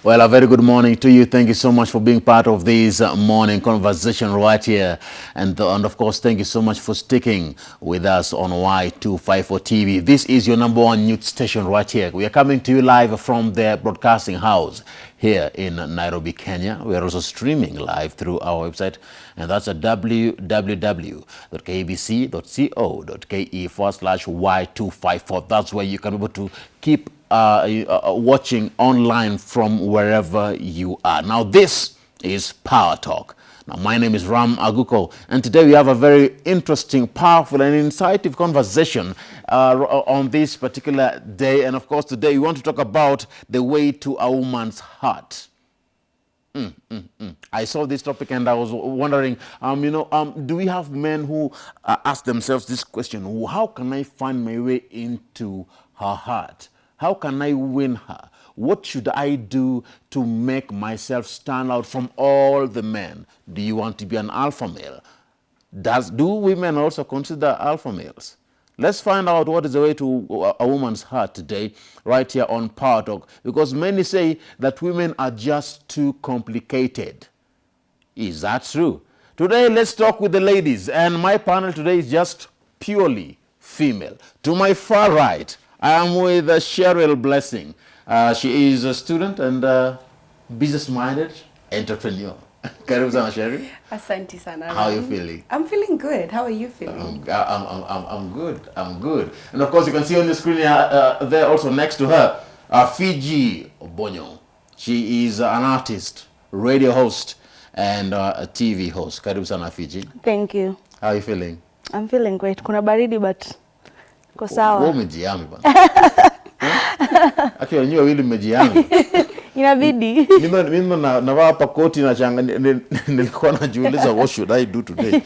Well, a very good morning to you. Thank you so much for being part of this morning conversation right here. And of course, thank you so much for sticking with us on Y254 TV. This is your number one news station right here. We are coming to you live from the broadcasting house here in Nairobi, Kenya. We are also streaming live through our website, and that's at www.kbc.co.ke/Y254. That's where you can be able to keep watching online from wherever you are. Now, this is Power Talk. Now, my name is Ram Aguko, and today we have a very interesting, powerful, and insightful conversation on this particular day. And of course, today we want to talk about the way to a woman's heart. I saw this topic and I was wondering, do we have men who ask themselves this question: how can I find my way into her heart? How can I win her? What should I do to make myself stand out from all the men? Do you want to be an alpha male? Do women also consider alpha males? Let's find out what is the way to a woman's heart today, right here on Power Talk, because many say that women are just too complicated. Is that true? Today, let's talk with the ladies, and my panel today is just purely female. To my far right, I am with Cheryl Blessing. She is a student and business-minded entrepreneur. Karibu sana, Cheryl. Asante sana. How are you feeling? I'm feeling good. How are you feeling? I'm good. I'm good. And of course, you can see on the screen there also next to her, Afigy Bonyo. She is an artist, radio host, and a TV host. Karibu sana, Afigy. Thank you. How are you feeling? I'm feeling great. Kuna baridi but ko sawa. Wewe umejiami bana. Actually, nyewe wili mmejiami. Inabidi. Mimi navaa hapa koti na changa nilikuwa najiuliza what should I do today.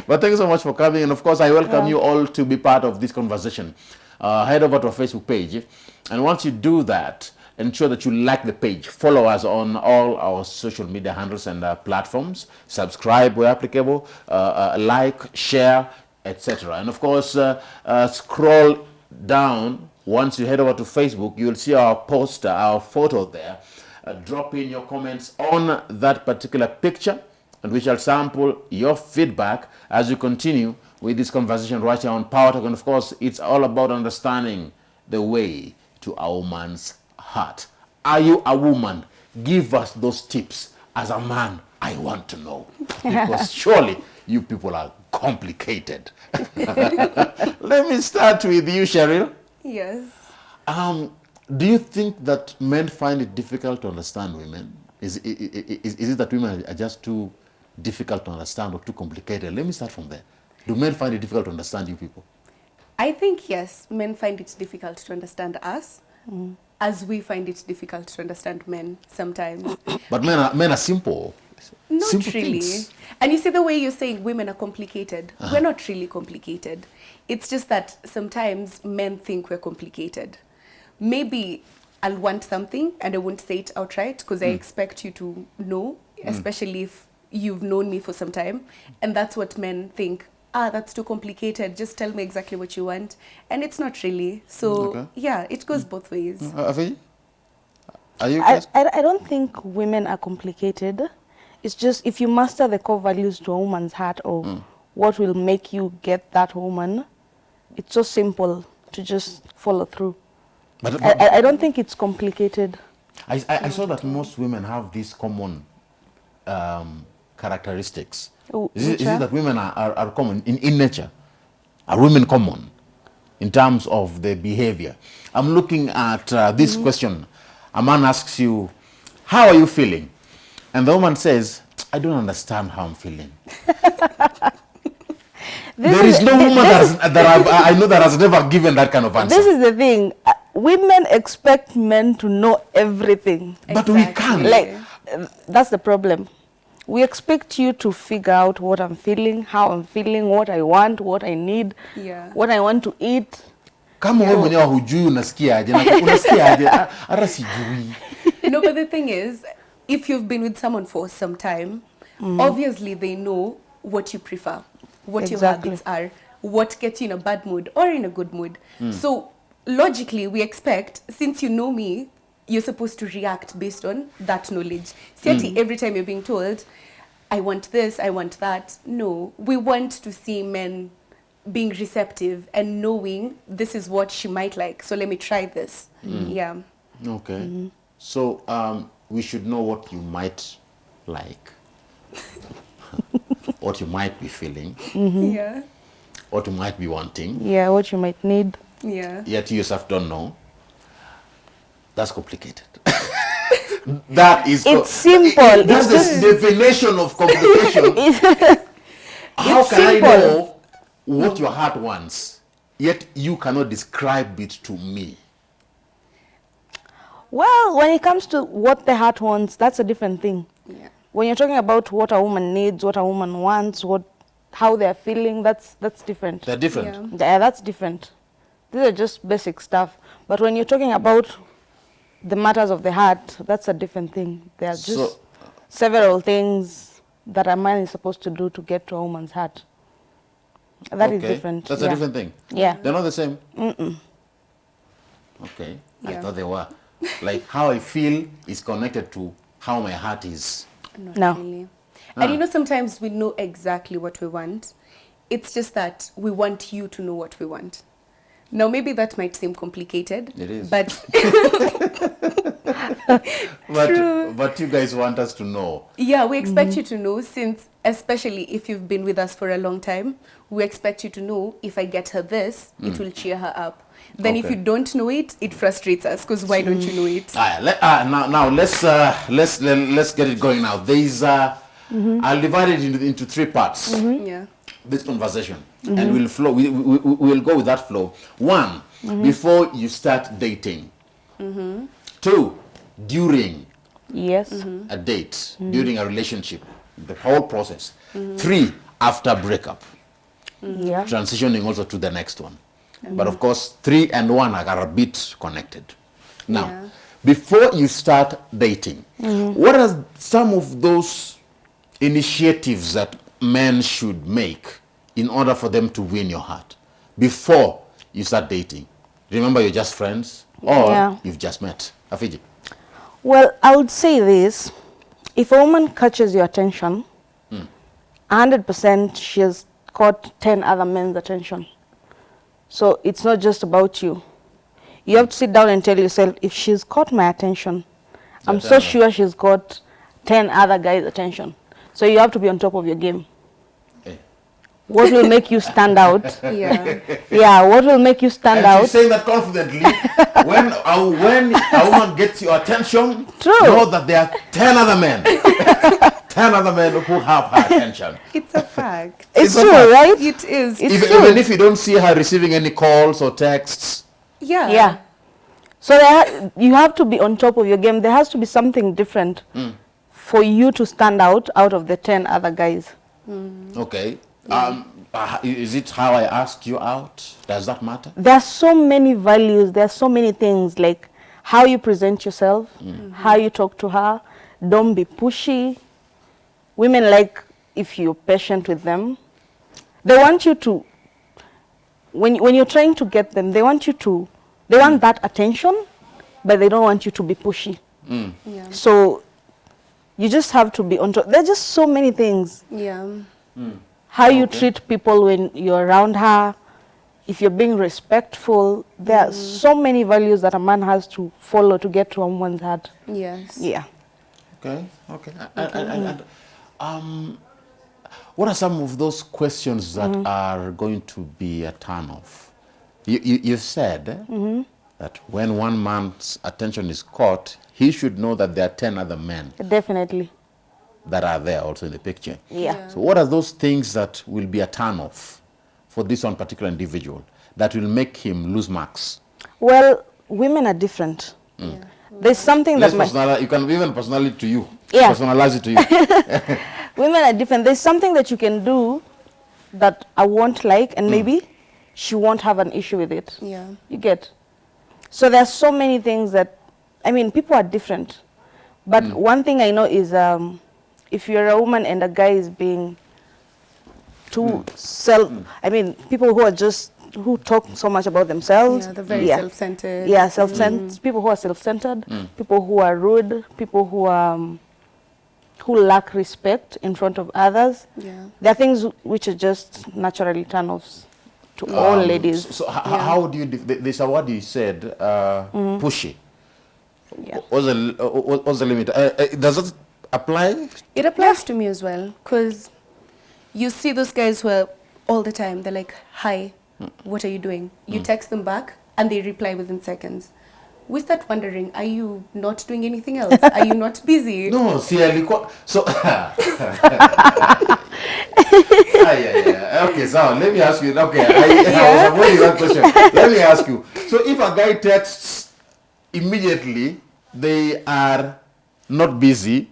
But thank you so much for coming, and of course I welcome you all to be part of this conversation. Head over to our Facebook page, and once you do that, ensure that you like the page, follow us on all our social media handles and platforms, subscribe where applicable, like, share, etc. And of course, scroll down. Once you head over to Facebook, you'll see our poster, our photo there. Drop in your comments on that particular picture, and we shall sample your feedback as we continue with this conversation right here on Power Talk. And of course, it's all about understanding the way to a woman's heart. Are you a woman? Give us those tips. As a man, I want to know. Because surely you people are complicated. Let me start with you, Cheryl. Yes. Do you think that men find it difficult to understand women? Is it that women are just too difficult to understand or too complicated? Let me start from there. Do men find it difficult to understand you people? I think yes, men find it difficult to understand us, as we find it difficult to understand men sometimes. But men are simple. Not Simple really. things. And you see the way you're saying women are complicated. We're not really complicated. It's just that sometimes men think we're complicated. Maybe I'll want something and I won't say it outright because I expect you to know, especially if you've known me for some time. And that's what men think. That's too complicated. Just tell me exactly what you want. And it's not really. So, yeah, it goes both ways. Afigy? Are you I don't think women are complicated. It's just if you master the core values to a woman's heart or what will make you get that woman, it's so simple to just follow through. But I don't think it's complicated. I saw that most women have these common characteristics. Is it that women are common in nature? Are women common in terms of their behavior? I'm looking at this question. A man asks you, how are you feeling? And the woman says, I don't understand how I'm feeling. There is no woman I know that has never given that kind of answer. This is the thing. Women expect men to know everything. But we can't. Like, that's the problem. We expect you to figure out what I'm feeling, how I'm feeling, what I want, what I need, what I want to eat. Kama wewe mwenyewe hujui unasikia aje na unasikia aje hata sijui. No, but the thing is, if you've been with someone for some time, obviously they know what you prefer, what your habits are, what gets you in a bad mood or in a good mood. So logically, we expect, since you know me, you're supposed to react based on that knowledge. See, every time you're being told, I want this, I want that. No, we want to see men being receptive and knowing this is what she might like. So let me try this. Yeah. Okay. So we should know what you might like, what you might be feeling, Yeah. what you might be wanting. Yeah, what you might need. Yeah. Yet you yourself don't know. That's complicated. That is. It's simple. That's It's the definition of complication. How it's can I simple. know what your heart wants, yet you cannot describe it to me? Well, when it comes to what the heart wants, that's a different thing. Yeah. When you're talking about what a woman needs, what a woman wants, how they're feeling, that's different. They're different. Yeah. Yeah, that's different. These are just basic stuff. But when you're talking about the matters of the heart, that's a different thing. There are just So- several things that a man is supposed to do to get to a woman's heart. That is Okay. different. That's yeah. a different thing. Yeah. They're not the same. Okay. I Yeah. thought they were. Like how I feel is connected to how my heart is. Not No. really. And you know, sometimes we know exactly what we want. It's just that we want you to know what we want. Now, maybe that might seem complicated. It is. But But you guys want us to know. yeah, we expect you to know, since, especially if you've been with us for a long time, we expect you to know, if I get her this, it will cheer her up. Then if Okay. you don't know it, it frustrates us, because why don't you know it? Now let's get it going now. There's I'll divide it into three parts. Yeah. This conversation, and we'll flow. We'll go with that flow. One, before you start dating. Two, during Yes. a date, during a relationship, the whole process. Three, after breakup, Yeah. transitioning also to the next one. But of course, 3 and 1 are a bit connected. Now, Yeah. before you start dating, what are some of those initiatives that men should make in order for them to win your heart before you start dating? Remember, you're just friends, or Yeah. you've just met. Afigy. Well, I would say this. If a woman catches your attention, 100% she has caught 10 other men's attention. So it's not just about you. You have to sit down and tell yourself, if she's caught my attention, I'm so sure she's got 10 other guys' attention. So you have to be on top of your game. Eh. What will make you stand out? Yeah. Yeah, what will make you stand And out? she's saying that confidently. when a woman gets your attention, True. know that there are 10 other men. 10 other men who have her attention. It's a fact. It's It's a true, fact. right? It is. It's Even if you don't see her receiving any calls or texts. Yeah. Yeah. So you have to be on top of your game. There has to be something different for you to stand out of the 10 other guys. Okay. Is it how I asked you out? Does that matter? There are so many values. There are so many things, like how you present yourself, how you talk to her. Don't be pushy. Women like if you're patient with them. They want you to, when you're trying to get them, they want that attention, but they don't want you to be pushy. Yeah. So you just have to be on top. There are just so many things. Yeah. How you treat people when you're around her, if you're being respectful. There are so many values that a man has to follow to get to a woman's heart. Yes. Yeah. Okay. What are some of those questions that are going to be a turn-off? You said that when one man's attention is caught, he should know that there are 10 other men Definitely. that are there also in the picture. Yeah. So what are those things that will be a turn-off for this one particular individual that will make him lose marks? Well, women are different. Yeah. There's something Less that my, personality, you can even personalize it to you. Yeah. Personalize it to you. women are different. There's something that you can do that I won't like, and maybe she won't have an issue with it. Yeah. You get? So there's so many things that, people are different. But one thing I know is if you're a woman and a guy is being too people who are just who talk so much about themselves. Yeah, they're very self-centered. Yeah, self-centered. People who are self-centered. People who are rude. People who lack respect in front of others. Yeah. There are things which are just naturally turn-offs to all ladies. So how do you, this word you said, pushy. Yeah. What's the limit? Does it apply? It applies to me as well, because you see those guys who are all the time, they're like, hi, what are you doing? You text them back and they reply within seconds. We start wondering, are you not doing anything else? Are you not busy? No, see, so okay, so let me ask you. Okay, I was avoiding that question. Let me ask you. So if a guy texts immediately, they are not busy,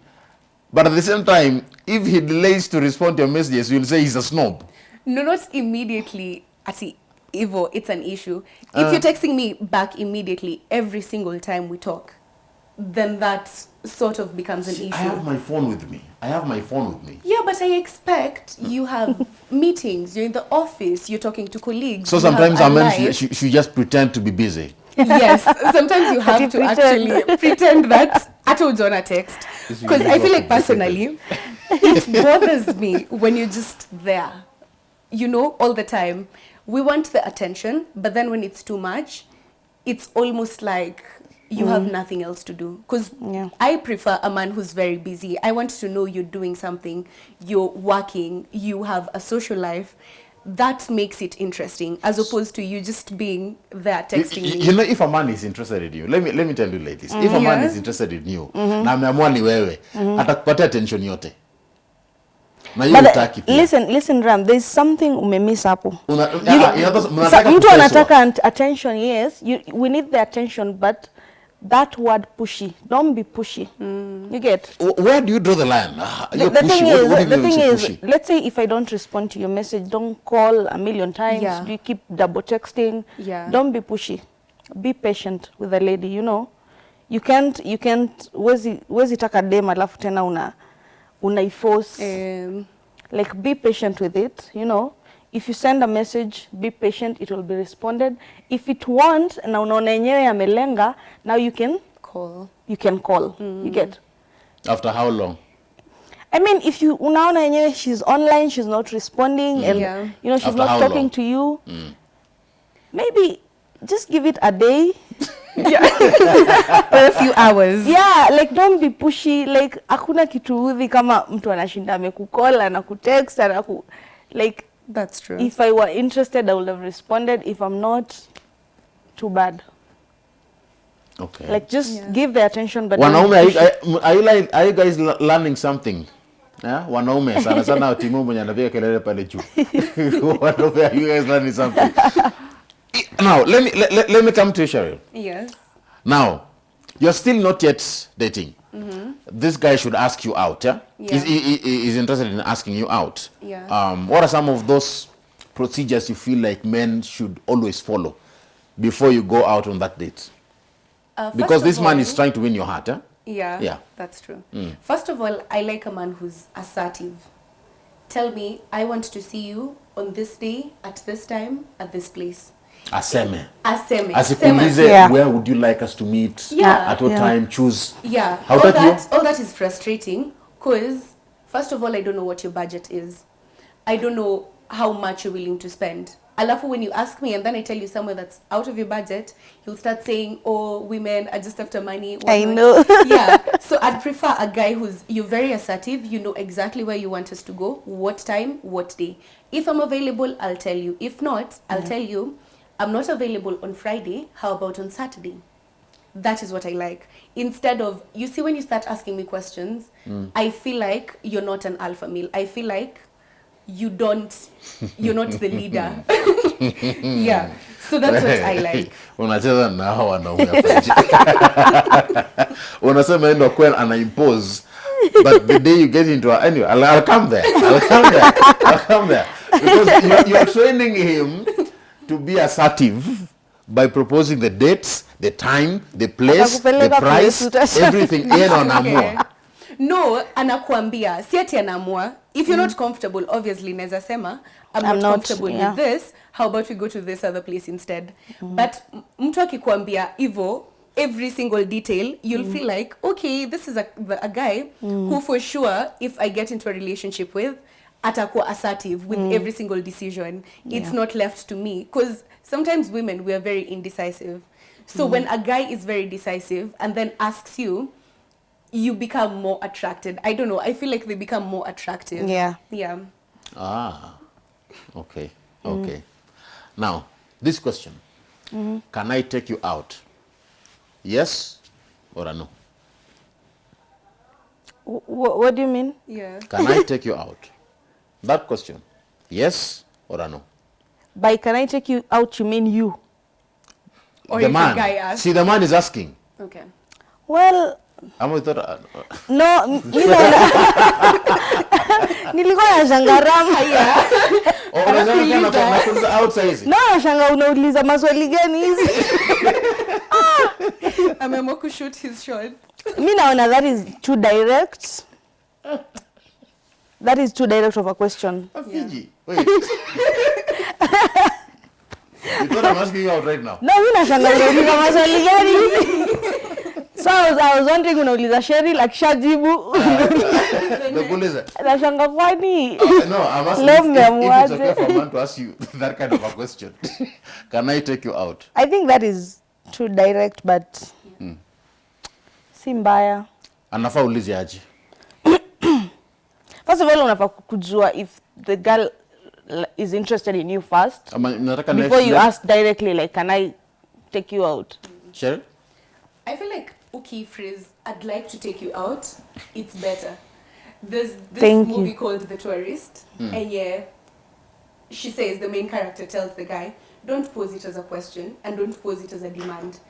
but at the same time, if he delays to respond to your messages, you'll say he's a snob. No, not immediately. Ati, Ivo, it's an issue. If you're texting me back immediately every single time we talk, then that sort of becomes an issue. I have my phone with me. Yeah, but I expect you have meetings, you're in the office, you're talking to colleagues. So you sometimes have a a man life. should just pretend to be busy. Yes, sometimes you have to actually pretend that ata ujona text. Because I feel like personally, it bothers me when you're just there, you know, all the time. We want the attention, but then when it's too much, it's almost like you have nothing else to do. Because I prefer a man who's very busy. I want to know you're doing something, you're working, you have a social life. That makes it interesting, as opposed to you just being there texting me. You know, if a man is interested in you, let me tell you ladies, if a man is interested in you, na ameamua ni wewe, atakupatia attention yote. Na hiyo utaki pia. Listen Ram, there's something umemiss hapo. Mnataka mtu anataka attention, yes, we need the attention, but that word pushy, don't be pushy. You get? Where do you draw the line? The thing is, let's say if I don't respond to your message, don't call a million times. Yeah. Do you keep double texting? Yeah. Don't be pushy. Be patient with a lady, you know. You can't wezi taka dem alafu tena unaiforce. Like, be patient with it, you know. If you send a message, be patient, it will be responded. If it won't, na unaona yenyewe yamelenga, now you can call. You get? After how long? I mean, if you unaona yenyewe she's online, she's not responding, and you know she's After not talking to you, maybe just give it a day. Or a few hours. Yeah, like, don't be pushy. Like, hakuna kitu udhi kama mtu anashinda amekucall anakutext like. That's true. If I were interested, I would have responded. If I'm not, too bad. Okay. Like, just give the attention, but Wanaume, are you guys learning something? Yeah? Wanaume, sana timu mwenye anapiga kelele pale juu. Wanaume, are you guys learning something? Now, let me come to you, Cheryl. Yes. Now, you're still not yet dating. This guy should ask you out, yeah? He's interested in asking you out. Yeah. What are some of those procedures you feel like men should always follow before you go out on that date? Because this man is trying to win your heart, huh? Yeah, that's true. First of all, I like a man who's assertive. Tell me, I want to see you on this day, at this time, at this place. Aseme. Yeah. Where would you like us to meet? Yeah. At what time? Choose. Yeah. How all about that is frustrating, because first of all, I don't know what your budget is. I don't know how much you're willing to spend. Alafu, when you ask me and then I tell you somewhere that's out of your budget, you'll start saying, oh, women are just after money. I know. Yeah. So I'd prefer a guy you're very assertive. You know exactly where you want us to go, what time, what day. If I'm available, I'll tell you. If not, I'll tell you, I'm not available on Friday. How about on Saturday? That is what I like. Instead of, you see, when you start asking me questions, I feel like you're not an alpha male. I feel like you're not the leader. Yeah. So that's what I like. Unacheza na hao wanaume Afigy. Unasema endo kweli ana-impose. But the day you get into anyway, I'll come there. Because you're training him to be assertive by proposing the dates, the time, the place, the price, everything. Okay. No, anakuambia, si ati anaamua. If you're not comfortable, obviously naweza sema I'm I'm not not, comfortable yeah. with this, how about we go to this other place instead? But mtu akikwambia hivyo every single detail, you'll feel like, okay, this is a guy who for sure, if I get into a relationship with, atakuwa assertive with every single decision. It's not left to me. Because sometimes women, we are very indecisive. So when a guy is very decisive and then asks you, you become more attracted. I don't know. I feel like they become more attractive. Yeah. Yeah. Ah, okay, okay. Now, this question. Can I take you out? Yes or a no? What do you mean? Yeah. Can I take you out? That question. Yes or a no? By can I take you out, you mean you? Or The if man. a guy asks. See, the man is asking. Okay. Well, I'm with that. no, nilikuwa nashangaa haya. Outside. No, nashangaa unauliza maswali gani hizi? Ameamua kushoot his shot. Mimi naona that is too direct. That is too direct of a question. Afigy. Wait. You thought I'm asking you out right now? No, mimi nashangaa unauliza maswali gani hizi? So I was wondering unauliza Cheryl akishajibu. The police. Nashangaa kwani? No, I'm asking if it's okay for a man to ask you that kind of a question. Can I take you out? I think that is too direct, but si mbaya. Anafaa ulize aje. First of all, unafaa kujua if the girl is interested in you first before you ask directly, like, can I take you out? Cheryl? I feel like phrase, I'd like to take you out, it's better. There's this movie called The Tourist, and yeah, she says, the main character tells the guy, don't pose it as a question and don't pose it as a demand.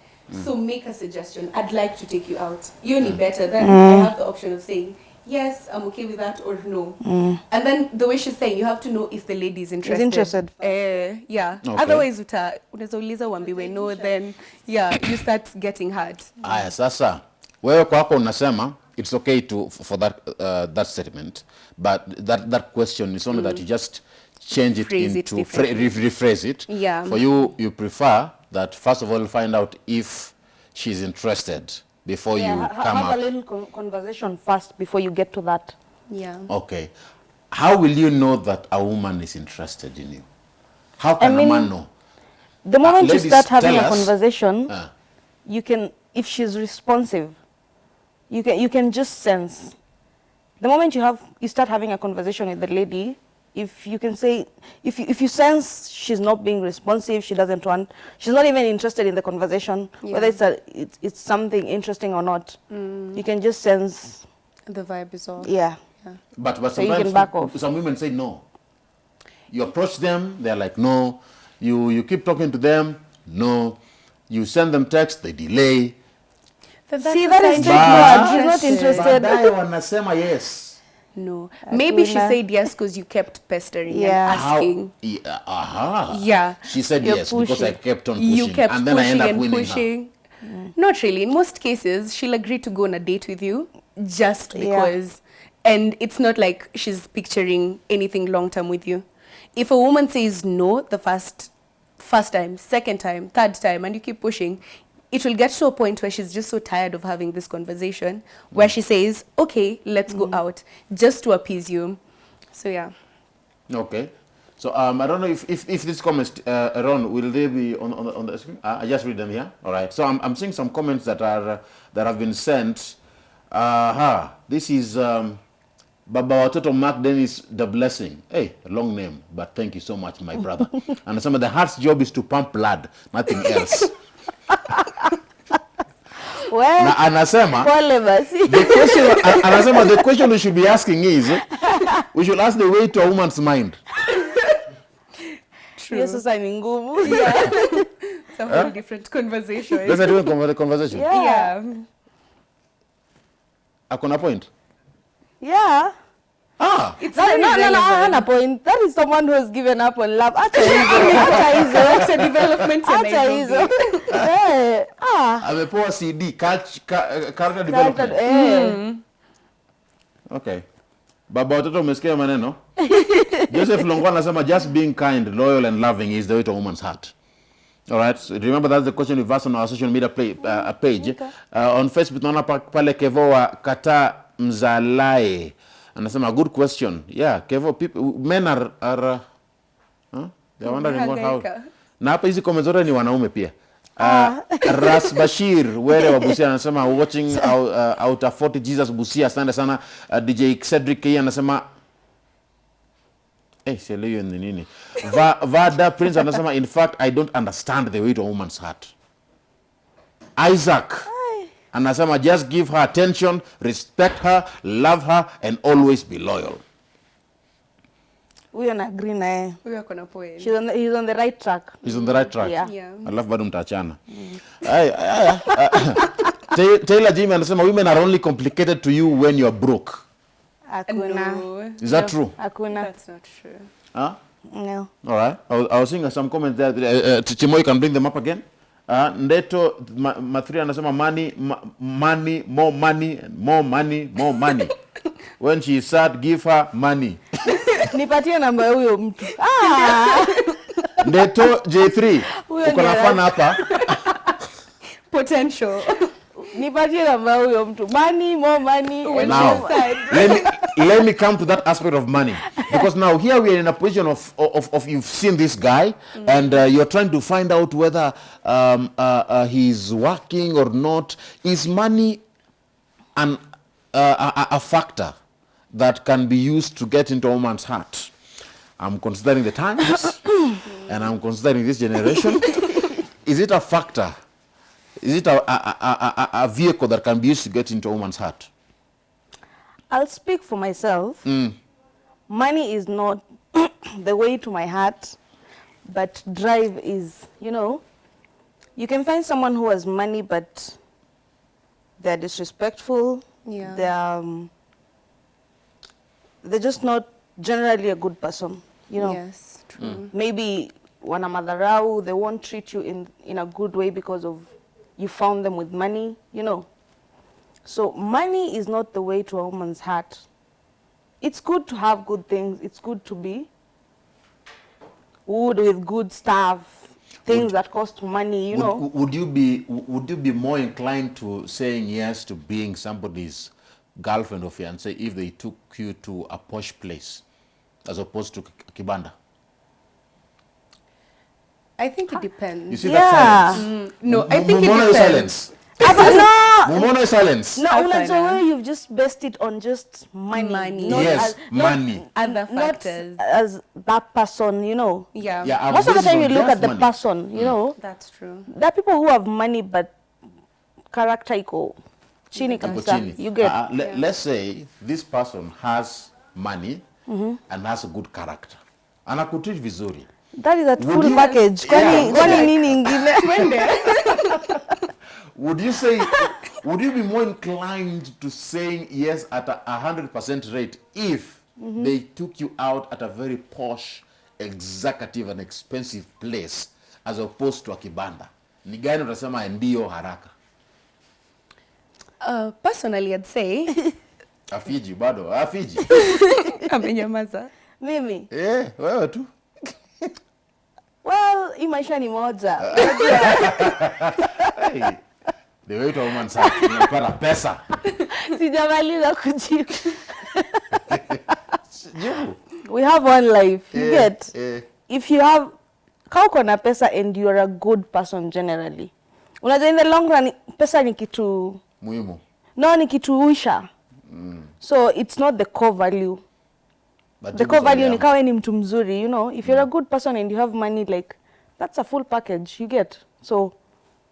So make a suggestion, I'd like to take you out. You're only better. Then I have the option of saying, yes, I'm okay with that, or no. And then the way she's saying, you have to know if the lady is interested. Is interested. Yeah. Okay. Otherwise, unaweza uliza uambiwe no, then yeah, you start getting hurt. Aya, sasa wewe kwako unasema it's okay for that statement, but that question is only that you just change it into rephrase it. Yeah. For you prefer that first of all find out if she's interested before you come have up. a little conversation first before you get to that. Yeah. Okay. How will you know that a woman is interested in you? How can a man know? The moment you Ladies, start having tell a us. conversation, you can, if she's responsive, you can just sense. The moment you start having a conversation with the lady, if you can say, if you sense she's not being responsive, she doesn't want, she's not even interested in the conversation, whether it's something interesting or not, you can just sense. The vibe is off. Yeah. But So you can back off. some women say no. You approach them, they're like no. You keep talking to them, no. You send them text, they delay. See, that is straightforward. She's not interested. Baadaye wanasema yes. No. Maybe she said yes because you kept pestering and asking. Yeah. She said You're yes because I pushing. kept on pushing. You kept and then I pushing end up and winning pushing. Not really. In most cases, she'll agree to go on a date with you just because. And it's not like she's picturing anything long-term with you. If a woman says no the first time, second time, third time, and you keep pushing, it will get to a point where she's just so tired of having this conversation where she says, okay, let's go out, just to appease you. So, yeah. Okay. So I don't know if these comments, Ron, will they be on the screen? I just read them here. All right. So I'm seeing some comments that have been sent. This is Baba Watoto Mark Dennis the Blessing. Hey, a long name, but thank you so much, my brother. And some of the heart's job is to pump blood, nothing else. Well, Na anasema pole basi. the question we should be asking is, we should ask the way to a woman's mind. True. Yes, sasa ni ngumu. It's a whole different conversation. Let's do a conversation. Yeah. Akona point? Yeah. It's No, very relevant. hana point. That is someone who has given up on love. Acha It's a development in hizo. Nairobi. Amepewa CD, character development. Okay. Baba watoto umesikia maneno? Joseph Longo anasema just being kind, loyal and loving is the way to a woman's heart. All right. So remember that's the question we've asked on our social media page. Okay. On Facebook naona pale Kevo wa Kata Mzalae anasema good question. Yeah, Kevo, people, men are they're wondering what how. Na hapa hizi comments zote ni wanaume pia. Ras Bashir wele wa Busia anasema watching out of 40 Jesus Busia, asante sana. DJ Cedric K anasema sielewi ni nini. Vada Prince anasema in fact I don't understand the way to a woman's heart. Isaac anasema just give her attention, respect her, love her and always be loyal. Huyo na agree na yeye. Huyo ako na point. He's on the right track. He's on the right track. Yeah. Alafu bado mtaachana. Taylor Jimmy anasema women are only complicated to you when you are broke. Hakuna. No. Is that true? Hakuna. That's not true. Huh? No. All right. I was seeing some comments there. Chimo, you can bring them up again. Ndeto Mathuri anasema money, more money, and more money, more money. When she is sad, give her money. Nipatie namba ya huyo mtu. Ndeto J3. Uko na fan hapa. Potential. Nipatie namba ya huyo mtu. Money, more money. Now, let me come to that aspect of money, because now here we are in a position of you've seen this guy and you're trying to find out whether he's working or not. Is money a factor that can be used to get into a woman's heart? I'm considering the times and I'm considering this generation. Is it a factor? Is it a vehicle that can be used to get into a woman's heart? I'll speak for myself. Money is not the way to my heart, but drive is, you can find someone who has money, but they're disrespectful. Yeah. They're just not generally a good person, Yes, true. Maybe wana madharau, they won't treat you in a good way because of you found them with money, So money is not the way to a woman's heart. It's good to have good things. It's good to be good with good stuff, things that cost money, Would you be more inclined to saying yes to being somebody's girlfriend or fiancé if they took you to a posh place as opposed to kibanda? I think it depends. You see that silence? No, I think it Mumono depends. silence. No, Mumono silence. unajua you've just based it on just money. Money. Not Yes, as, money. Other Not factors. as that person, Yeah. Yeah, I've Most of the based time on you look just at the money. person, That's true. There are people who have money but character iko chini Iko kabisa. chini. You get Let's say this person has money and has a good character. Anakutreat vizuri. that is a Would full you- package. Yeah. Kwani nini ingine? Would you be more inclined to saying yes at a 100% rate if they took you out at a very posh, executive and expensive place as opposed to a kibanda? Ni gani utasema ndio haraka? Personally, I'd say Afigy bado, Afigy. amenyamaza. Mimi? Wewe tu. Well, hii maisha ni moja. Hey, the way to a woman's heart, unapata pesa. Sijamaliza kujibu. Jibu. We have one life. You get? If you have, kama uko na pesa and you are a good person generally. Unajua in the long run, pesa ni kitu Muhimu. No, ni kitu uisha. So it's not the core value. But The jibu core value swali ni yangu. kawa ni mtu mzuri, if you're a good person and you have money, like, that's a full package, you get. So,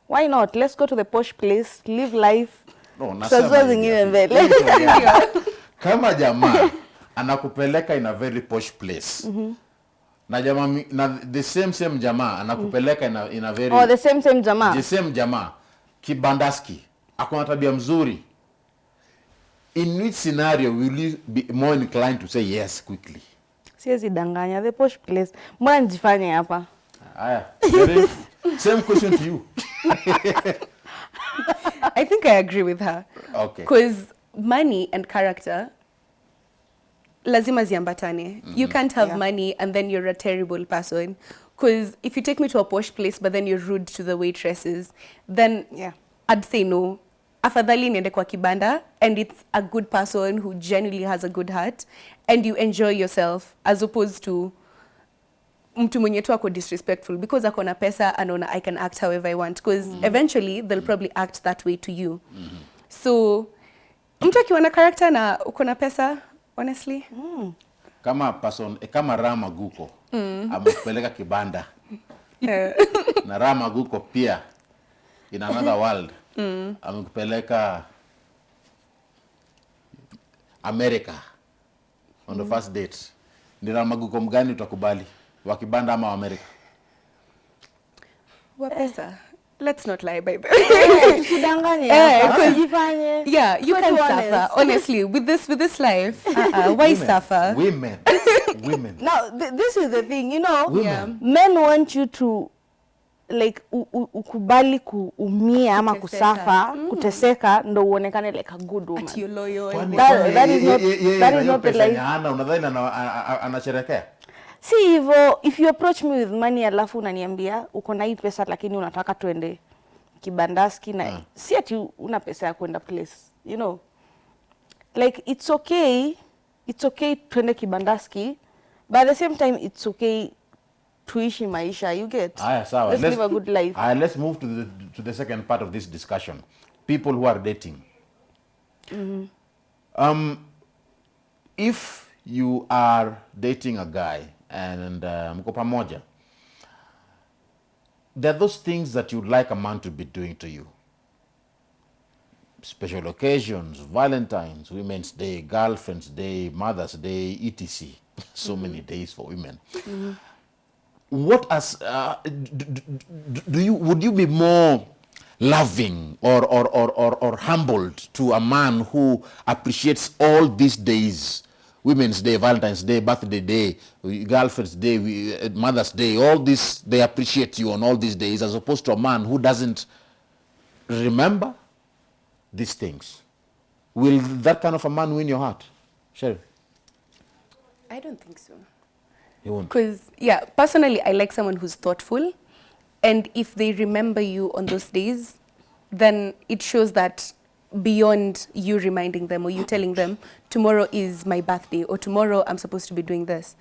why not? Let's go to the posh place, live life. No, nasema Tutazua hivi, zingine Afigy. mbele. Kama jamaa anakupeleka in a very posh place. Na jamaa na the same jamaa anakupeleka in a very Oh, the same jamaa. the same jamaa kibandaski. Akona tabia mzuri. In which scenario will you be more inclined to say yes quickly? Siwezi danganya, the posh place. Mbona nijifanye hapa? Aya, Sherif, same question to you. I think I agree with her. Okay. Because money and character lazima ziambatane. You can't have money and then you're a terrible person. Because if you take me to a posh place but then you're rude to the waitresses, then I'd say no. Afadhali niende kwa kibanda and it's a good person who genuinely has a good heart and you enjoy yourself as opposed to mtu mwenye tu ako disrespectful because ako na pesa anaona I can act however I want because eventually they'll probably act that way to you. So mtu akiwa na character na uko na pesa honestly kama person kama Rama Guko amepeleka kibanda na Rama Guko pia in another world amepeleka America on the first date, ni Rama Guko mgani utakubali, wa kibanda ama wa America? Wa pesa. Let's not lie, baby. Usidanganye. Yeah, you can suffer. Honestly, with this life, why suffer? Women. Now, this is the thing, you know. Yeah. Men want you to like ukubali kuumia ama kusafa, kuteseka ndo uonekane like a good woman. At you loyal. That is not the life. Unadhani anasherekea? See, hivyo, if you approach me with money alafu unaniambia uko na hii pesa lakini unataka tuende kibandaski na si ati una pesa ya kwenda place, you know, like it's okay tuende kibandaski, but at the same time it's okay tuishi maisha, you get. Sawa. Let's live a good life. Let's move to the second part of this discussion. People who are dating. If you are dating a guy and mko pamoja, there are those things that you'd like a man to be doing to you. Special occasions, Valentine's, Women's Day, Girlfriend's Day, Mother's Day, etc. So many days for women. What as would you be more loving or humbled to a man who appreciates all these days? Women's Day, Valentine's Day, Birthday Day, Girlfriend's Day, Mother's Day, all this, they appreciate you on all these days, as opposed to a man who doesn't remember these things. Will that kind of a man win your heart? Sherry? I don't think so. You won't? Because, personally, I like someone who's thoughtful. And if they remember you on those days, then it shows that beyond you reminding them or you telling them, tomorrow is my birthday or tomorrow I'm supposed to be doing this.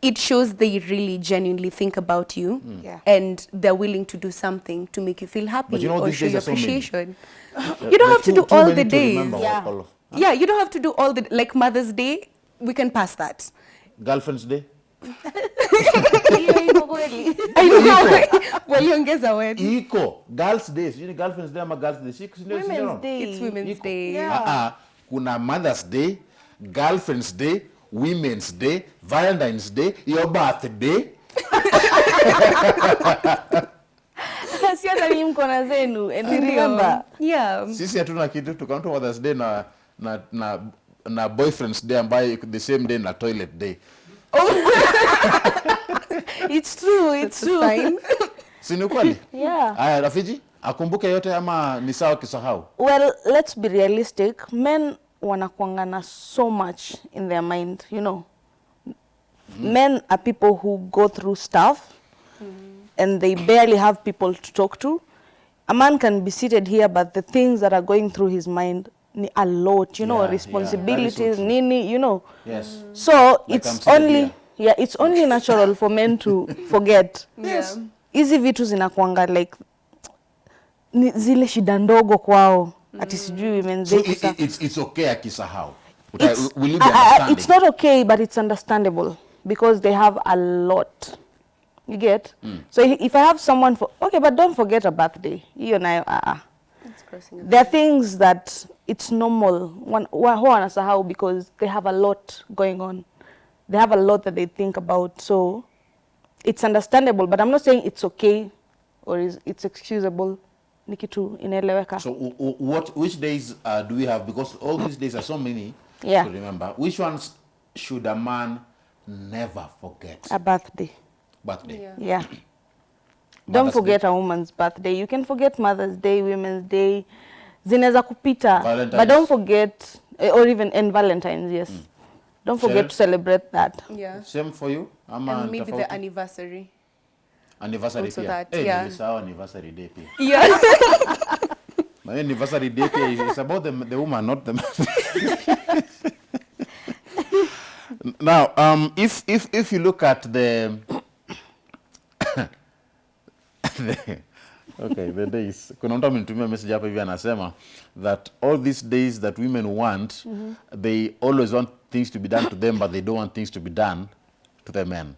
It shows they really genuinely think about you and they're willing to do something to make you feel happy or show your appreciation. You don't have to do all the days. You don't have to do all the, like Mother's Day, we can pass that. Girlfriend's Day? Waliongeza word. Iko Girls Days, Girlfriend's Day ama Girls Day? Women's Day. It's Women's Day. Kuna Mother's Day, Girlfriend's Day, Women's Day, Valentine's Day, your birthday. Sio ni mkona zenu and remember. Yeah. Sisi hatuna kitu, tukaunta Mother's Day na Boyfriend's Day ambayo the same day na Toilet Day. It's true. Fine. Si ni kweli? Yeah. Aya, Afigy, akumbuke yote ama ni sawa kisahau? Well, let's be realistic. Men wanakuangana so much in their mind, you know. Men are people who go through stuff and they barely have people to talk to. A man can be seated here, but the things that are going through his mind a lot, you know, responsibilities, nini, you know. Yes. So Like it's only it's only natural for men to forget. Yes. Hizi vitu zinakuanga like zile shida ndogo kwao. Ati sijui women So it's okay akisahau. Will you be understanding? It's not okay, but it's understandable because they have a lot. You get? So if I have someone but don't forget a birthday. You and I there are things that it's normal who wanasahau because they have a lot going on. They have a lot that they think about. So it's understandable, but I'm not saying it's okay or it's excusable. Nikitu inaeleweka. So which days do we have? Because all these days are so many to remember. Which ones should a man never forget? A birthday. Yeah. Don't forget a woman's birthday. You can forget Mother's Day, Women's Day, zinaweza kupita, but don't forget, or even Valentine's, yes. Don't forget Cheryl? to celebrate that. Yeah. Same for you? And maybe tofauti? the anniversary. Anniversary Also pia. that, Eh, yeah. nilisahau anniversary day pia. Yeah. My anniversary day pia is about the woman, not the man. Now, if you look at the okay, the days. Kuna mtu amenitumia message hapa hivi anasema that all these days that women want, they always want things to be done to them, but they don't want things to be done to the men.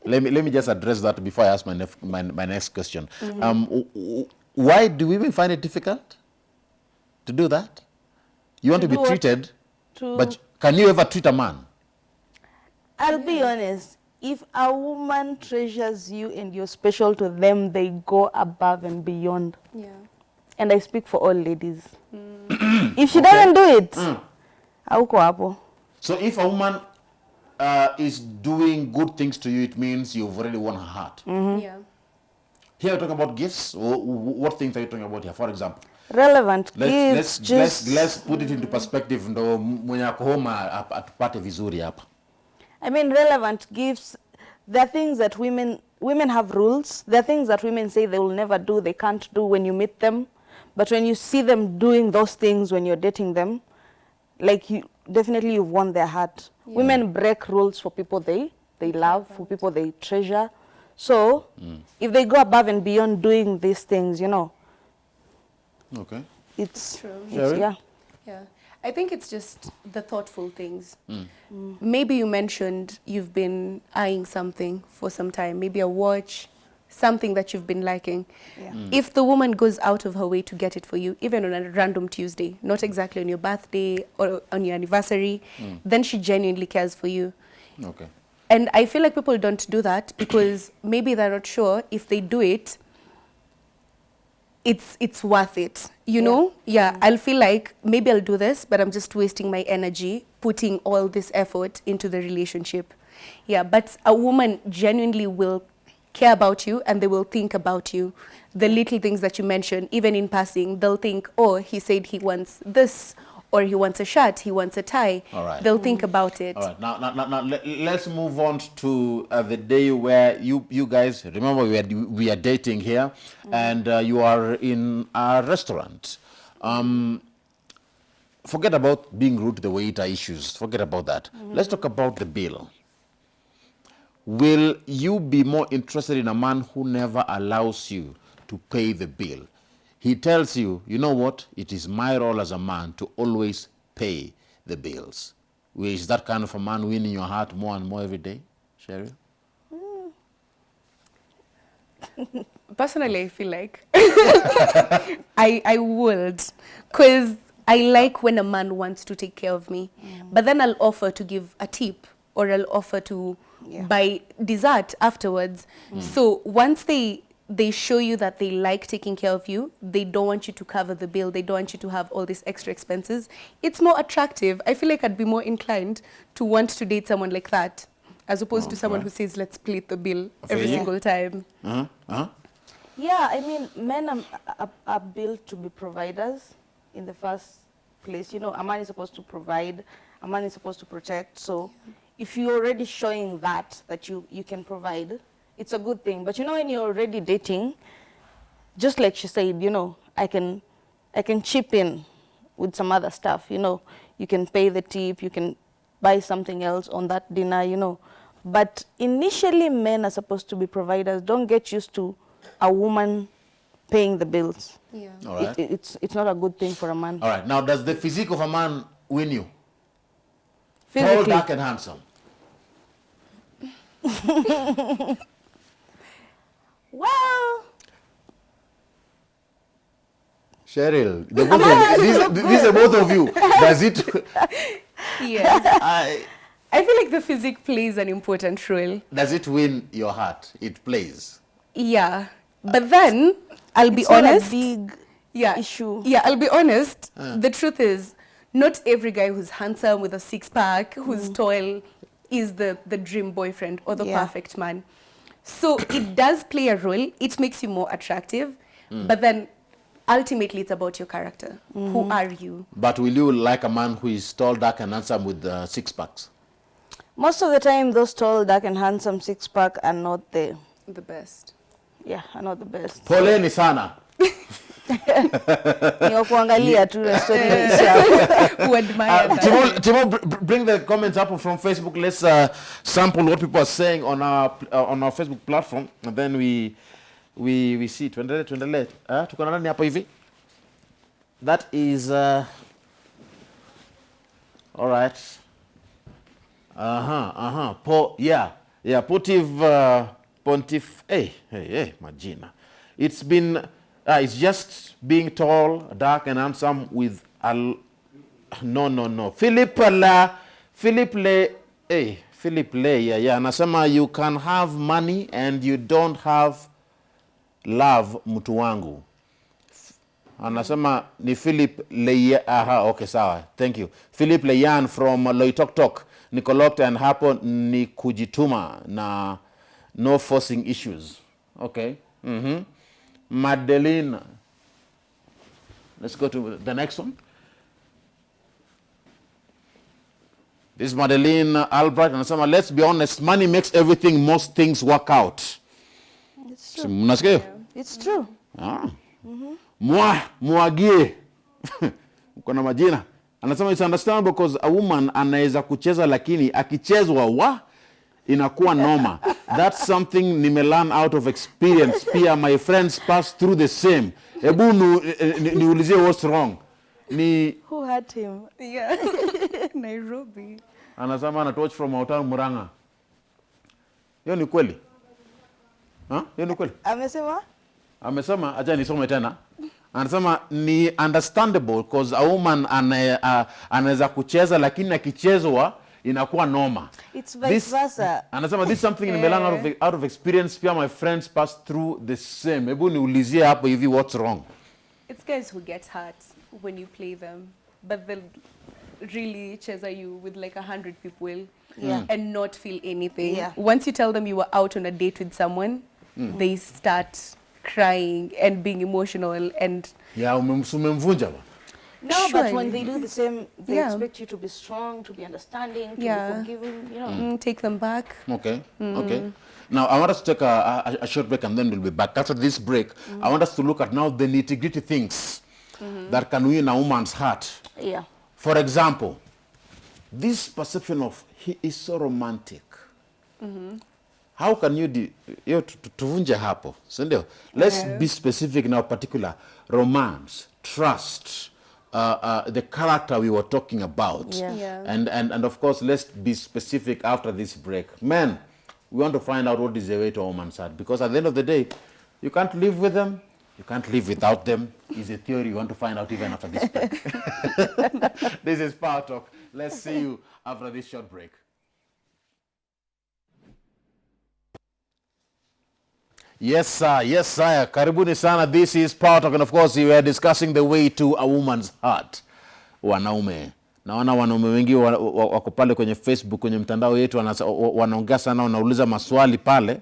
Let me just address that before I ask my next question. Why do women find it difficult to do that? You want to be do what? treated, To- but can you ever treat a man? I'll be honest. If a woman treasures you and you're special to them, they go above and beyond. Yeah. And I speak for all ladies. If she doesn't do it, hauko hapo. So if a woman is doing good things to you, it means you've already won her heart. Yeah. Here we're talking about gifts. What things are you talking about here? For example, Relevant gifts, just let's put it into perspective. Ndo mwenye ako home atupate vizuri hapa. I mean, relevant gifts. There are things that women have rules. There are things that women say they will never do, they can't do when you meet them. But when you see them doing those things when you're dating them, like you definitely you've won their heart. Women break rules for people they love, for people they treasure. So if they go above and beyond doing these things, you know, Okay. it's, True. Sherry? yeah. Yeah. I think it's just the thoughtful things. Maybe you mentioned you've been eyeing something for some time, maybe a watch, something that you've been liking. Yeah. If the woman goes out of her way to get it for you, even on a random Tuesday, not exactly on your birthday or on your anniversary, then she genuinely cares for you. Okay. And I feel like people don't do that because maybe they're not sure if they do it, it's worth it, you know? Yeah, I'll feel like maybe I'll do this, but I'm just wasting my energy putting all this effort into the relationship. Yeah, but a woman genuinely will care about you and they will think about you. The little things that you mentioned, even in passing, they'll think, oh, he said he wants this, or he wants a shirt, he wants a tie. All right. They'll think about it. All right. Now let's move on to the day where you guys, remember we are dating here, and you are in a restaurant. Forget about being rude to the waiter issues. Forget about that. Let's talk about the bill. Will you be more interested in a man who never allows you to pay the bill? He tells you, you know what? It is my role as a man to always pay the bills. Is that kind of a man winning your heart more and more every day, Sherry? Personally, I feel like I would, because I like when a man wants to take care of me, but then I'll offer to give a tip or I'll offer to buy dessert afterwards. So once they show you that they like taking care of you, they don't want you to cover the bill, they don't want you to have all these extra expenses, it's more attractive. I feel like I'd be more inclined to want to date someone like that as opposed to someone who says, let's split the bill every single time. Yeah, I mean, men are built to be providers in the first place. You know, a man is supposed to provide, a man is supposed to protect. So if you're already showing that you can provide, it's a good thing. But you know, when you're already dating, just like she said, you know, I can chip in with some other stuff, you know. You can pay the tip, you can buy something else on that dinner, you know. But initially, men are supposed to be providers. Don't get used to a woman paying the bills. Yeah. All right. It's not a good thing for a man. All right. Now, does the physique of a man win you? Tall, Physically. dark, and handsome. Well, Cheryl, these are both of you. Does it? Yes. I feel like the physique plays an important role. Does it win your heart? It plays. Yeah. But then, I'll be it's not honest. a big issue. Yeah, I'll be honest. The truth is, not every guy who's handsome with a six-pack, who's tall, is the dream boyfriend or the perfect man. So it does play a role. It makes you more attractive. But then ultimately it's about your character. Who are you? But will you like a man who is tall, dark, and handsome with 6 packs? Most of the time, those tall, dark, and handsome six-pack are not the best. Yeah, are not the best. Poleni sana. Ni wa kuangalia tu na story inaisha. Who admire that. Timo, bring the comments up from Facebook. Let's sample what people are saying on our Facebook platform, and then we see. Tuendelee. Tuko na nani hapo hivi? That is all right. Pontif. Hey, Magina. It's been. It's just being tall, dark, and handsome with no. Philip Le. Yeah. Anasema you can have money and you don't have love, mtu wangu. Anasema ni Philip Le. Okay, sawa. Thank you. Philip Leyan from Loitoktok. Nikolokta and hapo ni kujituma na no forcing issues. Okay. Madeline. Let's go to the next one. This is Madeline Albright. Anasema, let's be honest, money makes everything, most things work out. It's true. Mnasikia? It's true. Mwagie. Uko na majina. Anasema it's understandable because a woman anaweza kucheza lakini akichezwa inakuwa noma. That's something nimelearn out of experience. Pia my friends pass through the same. Ebu niulizie what's wrong. Who hurt him? Yeah. Nairobi. Anasema anatouch from Mautau Muranga. Hiyo ni kweli? Hiyo ni kweli? Amesema acha nisome tena. Anasema ni understandable because a woman anaweza kucheza lakini akichezwa inakuwa noma. It's vice versa. Anasema this is something nimelearn out of experience. Pia my friends pass through the same. Hebu niulizie hapo hivi what's wrong? It's guys who get hurt when you play them, but they'll really cheza you with like 100 people and not feel anything. Yeah. Once you tell them you were out on a date with someone, they start crying and being emotional and umemvunja ba. No, but when they do the same, they expect you to be strong, to be understanding, to be forgiving, you know. Take them back. Okay. Now, I want us to take a short break and then we'll be back. After this break, I want us to look at now the nitty-gritty things that can win a woman's heart. Yeah. For example, this perception of he is so romantic. How can you tuvunje hapo? So let's be specific now, particular romance, trust, the character we were talking about. And of course, let's be specific after this break. Men, we want to find out what is the way to a woman's heart. Because at the end of the day, you can't live with them. You can't live without them. Is a theory you want to find out even after this break. This is Power Talk. Let's see you after this short break. Yes, sir. Yes, sir. Karibuni sana. This is Power Talk. And of course, we are discussing the way to a woman's heart. Wanaume. Naona wanaume wengi wako pale kwenye Facebook, kwenye mtandao yetu wanaongea sana, wanauliza maswali pale.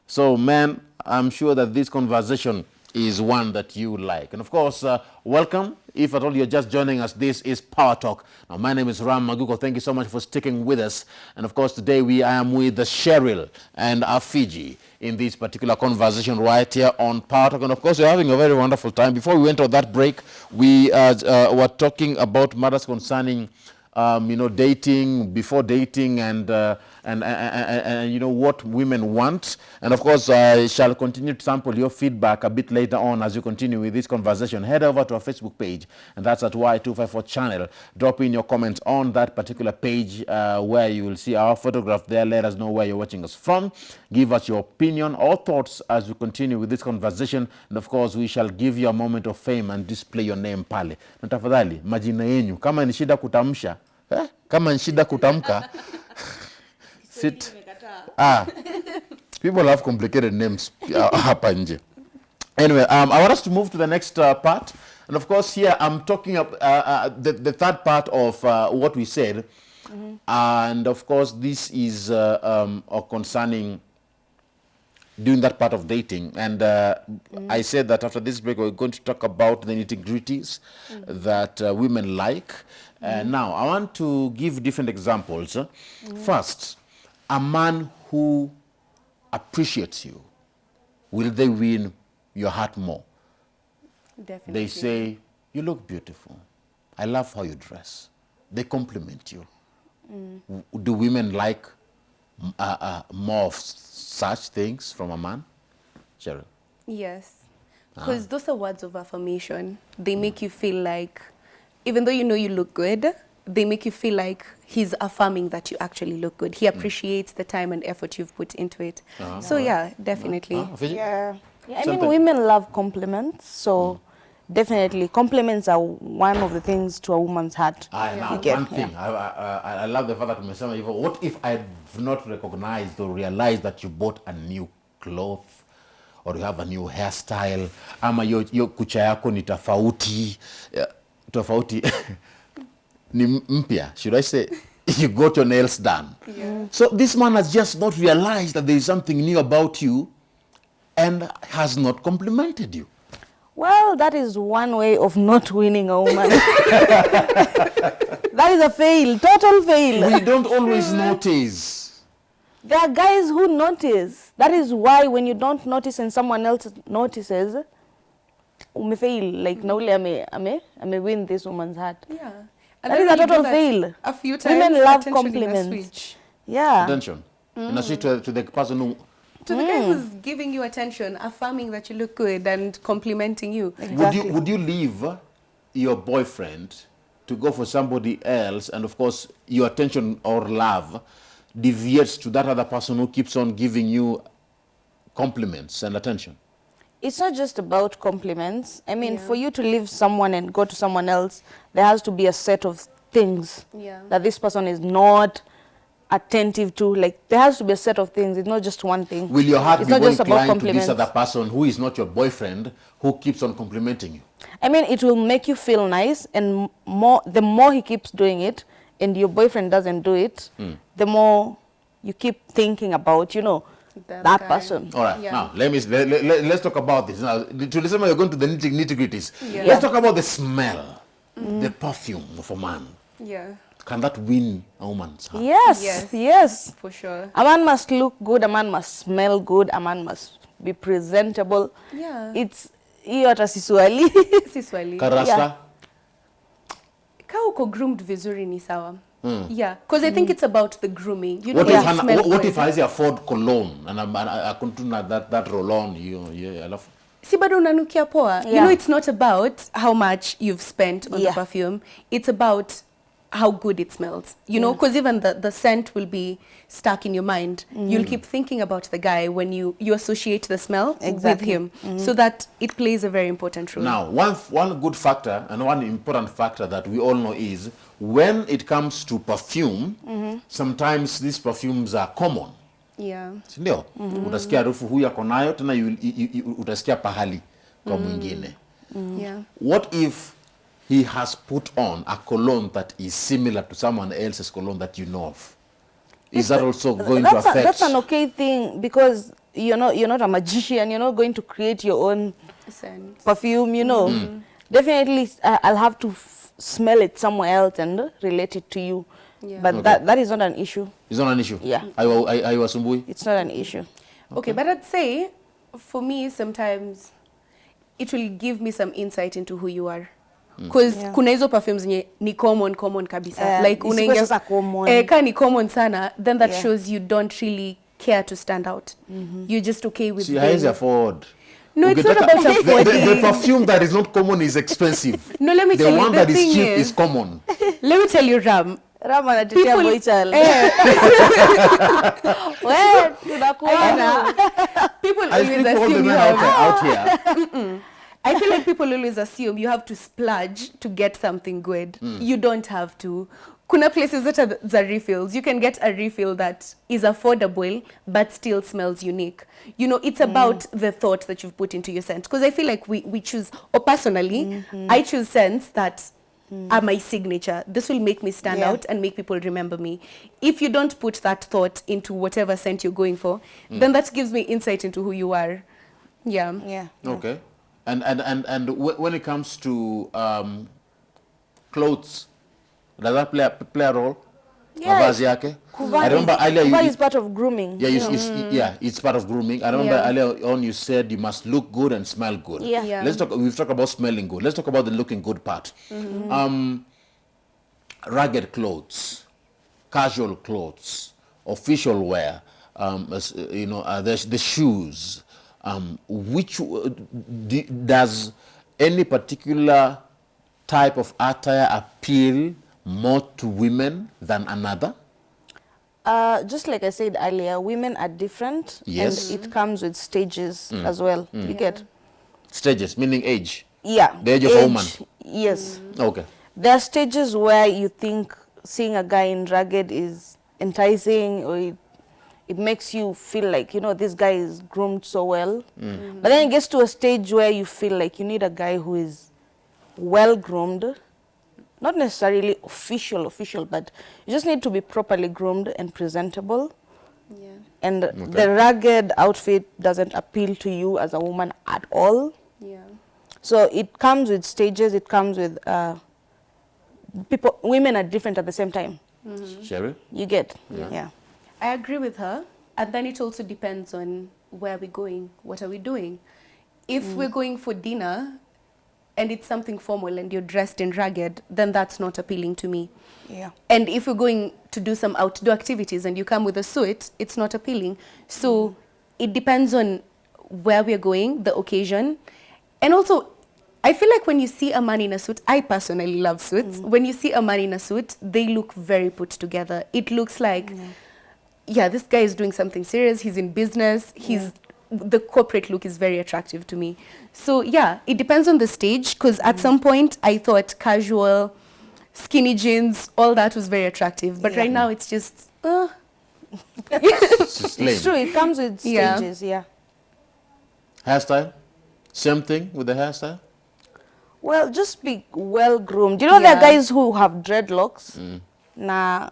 So, man, I'm sure that this conversation is one that you like. And of course, welcome. If at all you're just joining us, this is Power Talk. Now, my name is Ram Maguko. Thank you so much for sticking with us. And of course, today I am with Cheryl and Afigy in this particular conversation right here on Power Talk. And of course, we're having a very wonderful time. Before we went on that break, we were talking about matters concerning dating, before dating, and what women want. And of course, I shall continue to sample your feedback a bit later on as you continue with this conversation. Head over to our Facebook page, and that's at Y254 channel. Drop in your comments on that particular page where you will see our photograph there. Let us know where you're watching us from. Give us your opinion or thoughts as we continue with this conversation. And of course, we shall give you a moment of fame and display your name pale. Na tafadhali, majina yenyu. Kama ni shida kutamsha, kama ni shida kutamka, sit. People have complicated names hapa nje. Anyway, I want us to move to the next part. And of course, here I'm talking about the third part of what we said. And of course, this is concerning during that part of dating. And I said that after this break, we're going to talk about the nitty-gritties that women like. Now, I want to give different examples. First, a man who appreciates you, will they win your heart more? Definitely. They say, you look beautiful. I love how you dress. They compliment you. Do women like more of such things from a man? Cheryl? Yes. Because those are words of affirmation. They make you feel like, even though you know you look good, they make you feel like he's affirming that you actually look good. He appreciates the time and effort you've put into it. So yeah, definitely. Afigy? Yeah. I mean, Something- women love compliments, so definitely compliments are one of the things to a woman's heart. Now, You get, one thing, I love the fact that umesema hivyo. What if I've not recognized or realized that you bought a new cloth or you have a new hairstyle, ama yo kucha yako ni tofauti, tofauti ni mpya, should I say, you got your nails done. Yeah. So this man has just not realized that there is something new about you and has not complimented you. Well, that is one way of not winning a woman. That is a fail, total fail. We don't always notice. There are guys who notice. That is why when you don't notice and someone else notices, fail. Like, na ule ame win this woman's heart. Yeah. That is a then you do total that fail. A few times. Women love attention in a compliments. switch. Yeah. Attention. And I say to the person who, To the guy who's giving you attention, affirming that you look good and complimenting you. Exactly. would you leave your boyfriend to go for somebody else, and of course your attention or love deviates to that other person who keeps on giving you compliments and attention? It's not just about compliments. I mean, for you to leave someone and go to someone else, there has to be a set of things that this person is not attentive to. Like, there has to be a set of things. It's not just one thing. Will your heart It's be not more just about inclined to this compliments. other person who is not your boyfriend, who keeps on complimenting you? I mean, it will make you feel nice, and the more he keeps doing it, and your boyfriend doesn't do it, the more you keep thinking about, that guy. person. All right, Yeah. now let's talk about this. Now, to listen, you're going to the nitty-gritties. Yeah. Let's talk about the smell, the perfume of a man. Yeah, Can that win a woman's heart? Yes. for sure. A man must look good, a man must smell good, a man must be presentable. Yeah. It's hiyo hata si swali. Si swali. Karasta? Yeah. Ka uko groomed vizuri ni sawa. Yeah, because I think it's about the grooming. You What know, if you smell what good. if I afford cologne and I continue that roll on? I love. Si bado unanukia poa. You Yeah. know, it's not about how much you've spent on the perfume. It's about how good it smells. You know, because even the scent will be stuck in your mind. You'll keep thinking about the guy when you associate the smell Exactly. with him. So that it plays a very important role. Now, one good factor and one important factor that we all know is when it comes to perfume, sometimes these perfumes are common. Yeah. Si ndio? Utasikia harufu huyu ako nayo, tena utasikia pahali kwa mwingine. Yeah. What if he has put on a cologne that is similar to someone else's cologne that you know of? Is that also going to affect? That's an okay thing, because you're not a magician. You're not going to create your own Scent. perfume. Definitely, I'll have to smell it somewhere else and relate it to you. Yeah. But Okay. that is not an issue. It's not an issue. Yeah. Aiwasumbui? It's not an issue. Okay, but I'd say for me sometimes it will give me some insight into who you are. Because kuna hizo perfumes nye ni common kabisa. Like isikuwe unaingia sasa common. ka ni common sana, then that Yeah. shows you don't really care to stand out. You're just okay with See, haiwezi being... afford. No, it's not about the affording. perfume that is not common is expensive. No, let me The tell you, one the that is thing cheap is- is common. Let me tell you, Ram. Rama anatetea People- boy child. Wewe tunakuona. People I always speak for all the assume you men have... out here. I feel like people always assume you have to splurge to get something good. You don't have to. Kuna places that are the refills. You can get a refill that is affordable but still smells unique. You know, it's about the thought that you've put into your scent. Because I feel like we choose, or personally, I choose scents that are my signature. This will make me stand out and make people remember me. If you don't put that thought into whatever scent you're going for, then that gives me insight into who you are. Yeah. Yeah. Okay. And when it comes to clothes, does that play a role? Yeah. Mavazi yake? Kuvaa I remember earlier kuvaa you, is part of grooming. yeah, it's part of grooming. I remember earlier on you said you must look good and smell good. Yeah. Yeah. We've talked about smelling good. Let's talk about the looking good part. Ragged clothes, casual clothes, official wear, the shoes. Does any particular type of attire appeal more to women than another? Just like I said earlier, women are different. Yes. And it comes with stages as well. You get? Stages, meaning age. Yeah. The age of a woman. Yes. Okay. There are stages where you think seeing a guy in ragged is enticing, or it makes you feel like, this guy is groomed so well. But then it gets to a stage where you feel like you need a guy who is well groomed. Not necessarily official, but you just need to be properly groomed and presentable. Yeah. And the ragged outfit doesn't appeal to you as a woman at all. Yeah. So it comes with stages, it comes with women are different at the same time. Sherry? You get? Yeah. I agree with her. And then it also depends on where we're going. What are we doing? If we're going for dinner and it's something formal and you're dressed in ragged, then that's not appealing to me. Yeah. And if we're going to do some outdoor activities and you come with a suit, it's not appealing. So it depends on where we're going, the occasion. And also, I feel like when you see a man in a suit, I personally love suits. When you see a man in a suit, they look very put together. It looks like, this guy is doing something serious. He's in business. The corporate look is very attractive to me. So yeah, it depends on the stage, because at some point I thought casual, skinny jeans, all that was very attractive. But right now it's just, It's lame. It's true, it comes with stages, Hairstyle? Same thing with the hairstyle? Well, just be well groomed. There are guys who have dreadlocks. Nah,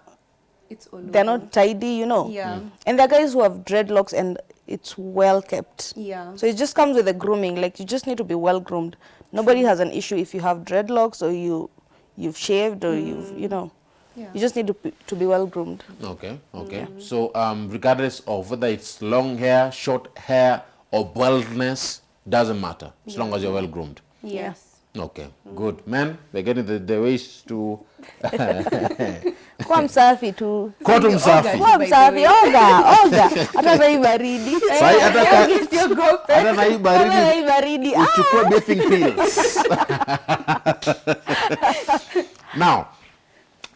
it's all they're over. not tidy, Yeah. And there are guys who have dreadlocks and it's well kept. Yeah. So it just comes with the grooming. Like, you just need to be well groomed. Nobody has an issue if you have dreadlocks or you've shaved or you just need to be well groomed. Okay. So regardless of whether it's long hair, short hair, or baldness, doesn't matter as long as you're well groomed. Yes. Okay, good. Men, they're getting the ways to... Kuwa msafi tu. Kwa tu msafi. Kuwa msafi, oga. Hata na hii baridi. Sai hata na hii baridi. Uchukue bathing pills. Now,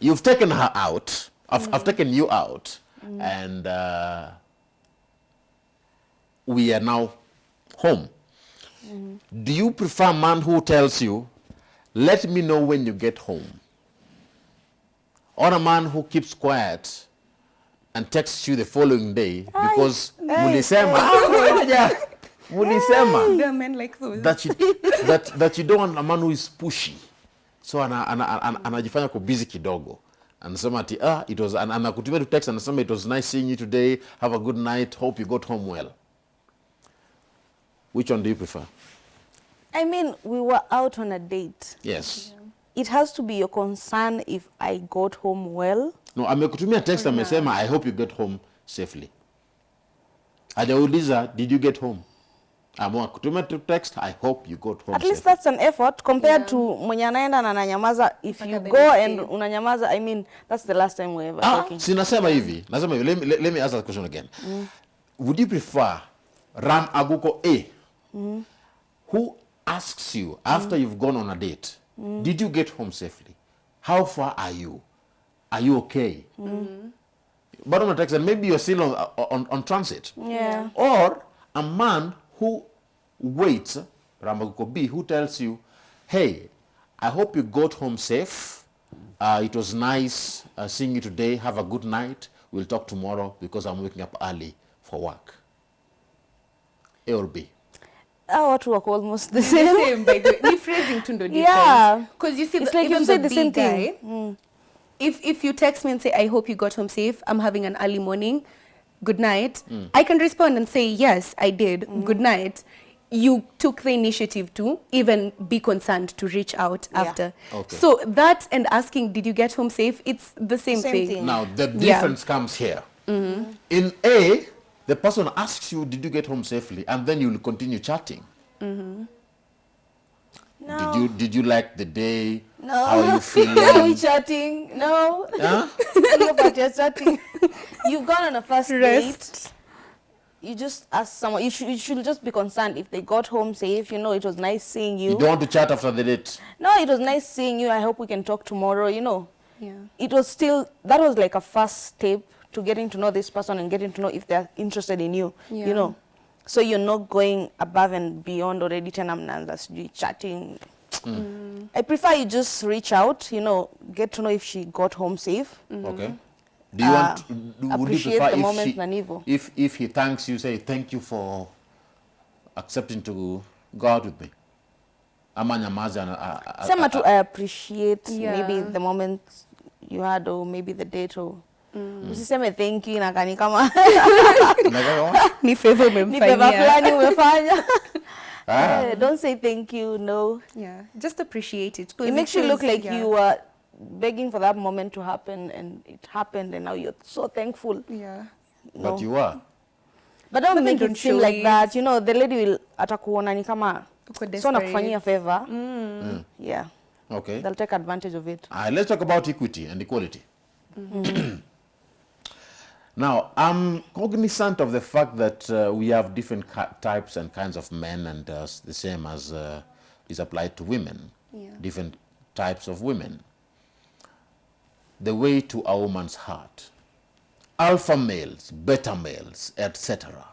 you've taken her out. I've taken you out. And we are now home. Do you prefer a man who tells you, let me know when you get home? Or a man who keeps quiet and texts you the following day because mulisema, There are men like those. that you don't want a man who is pushy. So anajifanya ko busy kidogo. Anasema ati it was, anakutumia to text anasema it was nice seeing you today. Have a good night. Hope you got home well. Which one do you prefer? I mean, we were out on a date. Yes. It has to be your concern if I got home well. No, amekutumia text amesema I hope you get home safely. Hajauliza did you get home? Amekutumia text I hope you got home At least safely. that's an effort compared to mwenye anaenda na ananyamaza. If you go and unanyamaza, I mean, that's the last time we're ever talking. Sinasema hivi. Let me ask that question again. Would you prefer Ram Aguko A, who asks you after you've gone on a date, did you get home safely? How far are you? Are you okay? But on a text, and maybe you're still on transit. Yeah. Or a man who waits, Ram Aguko B, who tells you, hey, I hope you got home safe. It was nice seeing you today. Have a good night. We'll talk tomorrow because I'm waking up early for work. A or B? Watu wako almost the The same. same, by the way. Ni phrasing tu ndo different. Yeah. Because you see, It's like even you say the the same big guy, thing. if you text me and say, I hope you got home safe, I'm having an early morning, good night, I can respond and say, yes, I did, good night. You took the initiative to even be concerned to reach out Yeah. after. Okay. So that and asking, did you get home safe? It's the same, Same thing. Now, the difference comes here. In A, the person asks you, did you get home safely? And then you will continue chatting. No. Did you like the day? No. How are you Are we feeling? chatting? No. Huh? Look at you're chatting. You've gone on a first date. Rest. You just ask someone. You should just be concerned if they got home safe. You know, it was nice seeing you. You don't want to chat after the date? No, it was nice seeing you. I hope we can talk tomorrow. You know, Yeah. it was still, that was like a first step to getting to know this person and getting to know if they're interested in you. Yeah. You know, so you're not going above and beyond already. Chatting. I prefer you just reach out. You know, get to know if she got home safe. Okay. Do you want? Would you appreciate prefer the moment na if nivo. if he thanks you, say thank you for accepting to go out with me? Ama nyamaze Sema tu I appreciate Yeah. maybe the moment you had or maybe the date or usiseme thank you inakani kama Ni favor ni favor umemfanyia. fulani umefanya. Don't say thank you, no. Yeah, just appreciate it. 'Cause It makes you shows- look like yeah. you were begging for that moment to happen and it happened and now you're so thankful. Yeah. No. But you are. But don't But then make don't it seem show like it. that. You know, the lady will atakuona ni kama Uko so desperate. nakufanyia favor. Yeah. Okay. They'll take advantage of it. Let's talk about equity and equality. Now, I'm cognizant of the fact that we have different types and kinds of men, and the same as is applied to women. Yeah. Different types of women. The way to a woman's heart. Alpha males, beta males, etc.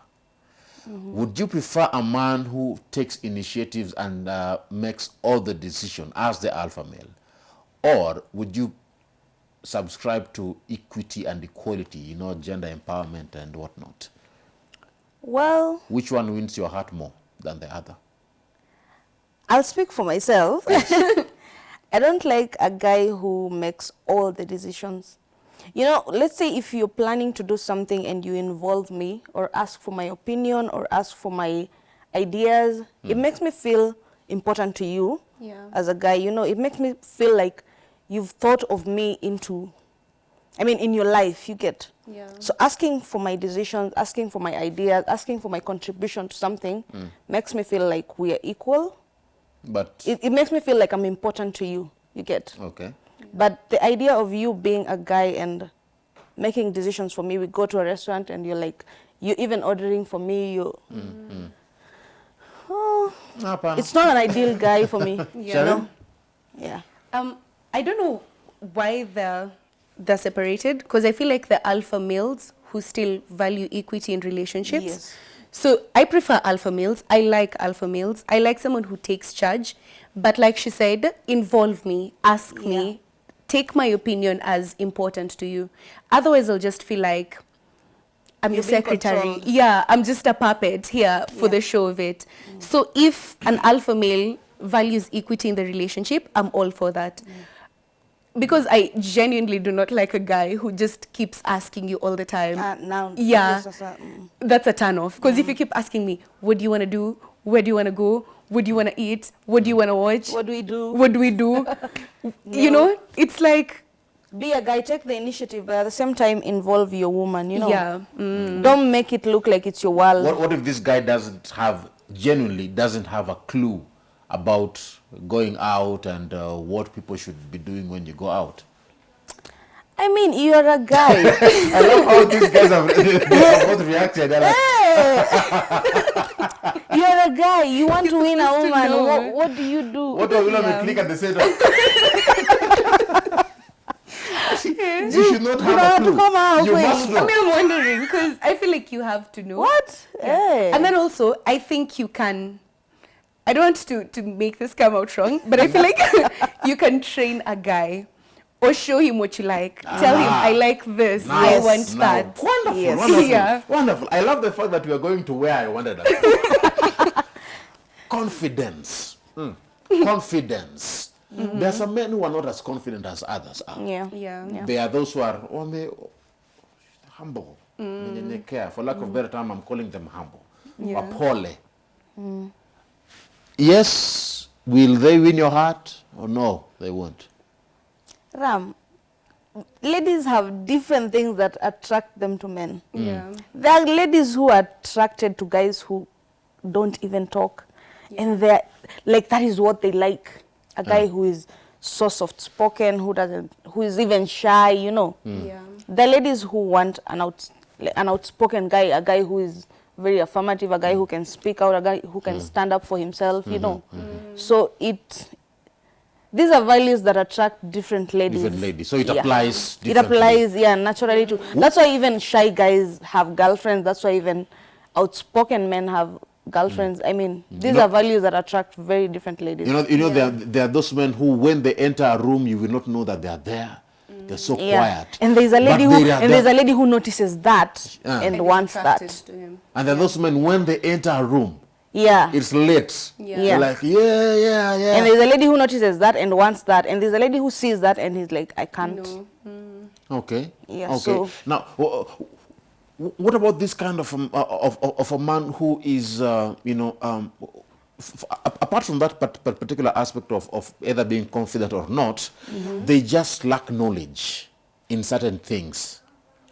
Would you prefer a man who takes initiatives and makes all the decision as the alpha male? Or would you subscribe to equity and equality, you know, gender empowerment and whatnot? Well, Which one wins your heart more than the other? I'll speak for myself. I don't like a guy who makes all the decisions. You know, let's say if you're planning to do something and you involve me or ask for my opinion or ask for my ideas, it makes me feel important to you as a guy. You know, it makes me feel like you've thought of me into, I mean, in your life, you get. Yeah. So asking for my decisions, asking for my ideas, asking for my contribution to something makes me feel like we are equal. But, It makes me feel like I'm important to you, you get. okay. But the idea of you being a guy and making decisions for me, we go to a restaurant and you're like, you're even ordering for me, oh, it's not an ideal guy for me. Yeah. You know? Yeah. I don't know why they're separated, because I feel like the alpha males who still value equity in relationships. Yes. So I prefer alpha males. I like alpha males. I like someone who takes charge. But like she said, involve me, ask me, take my opinion as important to you. Otherwise, I'll just feel like I'm your You're being secretary. controlled. Yeah, I'm just a puppet here for the show of it. So if an alpha male values equity in the relationship, I'm all for that. Because I genuinely do not like a guy who just keeps asking you all the time. Now, Yeah. this is That's a turn off. Because if you keep asking me, what do you want to do? Where do you want to go? What do you want to eat? What do you want to watch? what do we do? What do we do? You know, it's like, Be a guy, take the initiative, but at the same time involve your woman, you know? yeah. Don't make it look like it's your world. What if this guy genuinely doesn't have a clue about going out and what people should be doing when you go out? I mean, you're a guy. I love how these guys have both reacted. They're like, You're a guy. You want to win a supposed to woman. know. What do you do? what do we click at the same time? You should not have a have to clue. come out, You wait. must I know. mean, I'm wondering, because I feel like you have to know. What? Hey. And then also, I think you can, I don't want to make this come out wrong, but I feel like you can train a guy or show him what you like. Tell him, I like this, I Nice. want Now, that. Wonderful, Yes. wonderful, Yeah. wonderful. I love the fact that we are going to where I wanted us. Confidence. Confidence. There are some men who are not as confident as others are. Yeah. Yeah. There are those who are only humble. Care. For lack of better term, I'm calling them humble. Yeah. Apole. Yes, will they win your heart or no? They won't. Ram, ladies have different things that attract them to men. Yeah. There are ladies who are attracted to guys who don't even talk. And they're like, that is what they like. A guy who is so soft spoken, who is even shy, you know. Yeah. The ladies who want an outspoken guy, a guy who is very affirmative, a guy who can speak out, a guy who can stand up for himself, you know. So these are values that attract different ladies. Different ladies. So it applies It differently. applies, naturally to. That's why even shy guys have girlfriends. That's why even outspoken men have girlfriends. I mean, these are values that attract very different ladies. You know, there are those men who, when they enter a room, you will not know that they are there. They're so quiet. And there's a lady But who notices that and And wants attracted that. to him. And there are those men, when they enter a room, Yeah. it's lit. Yeah. They're like, yeah. And there's a lady who notices that and wants that. And there's a lady who sees that and he's like, I can't. No. Okay. Yeah, Okay. so- Now, what about this kind of a man who is, apart from that particular aspect of either being confident or not, they just lack knowledge in certain things.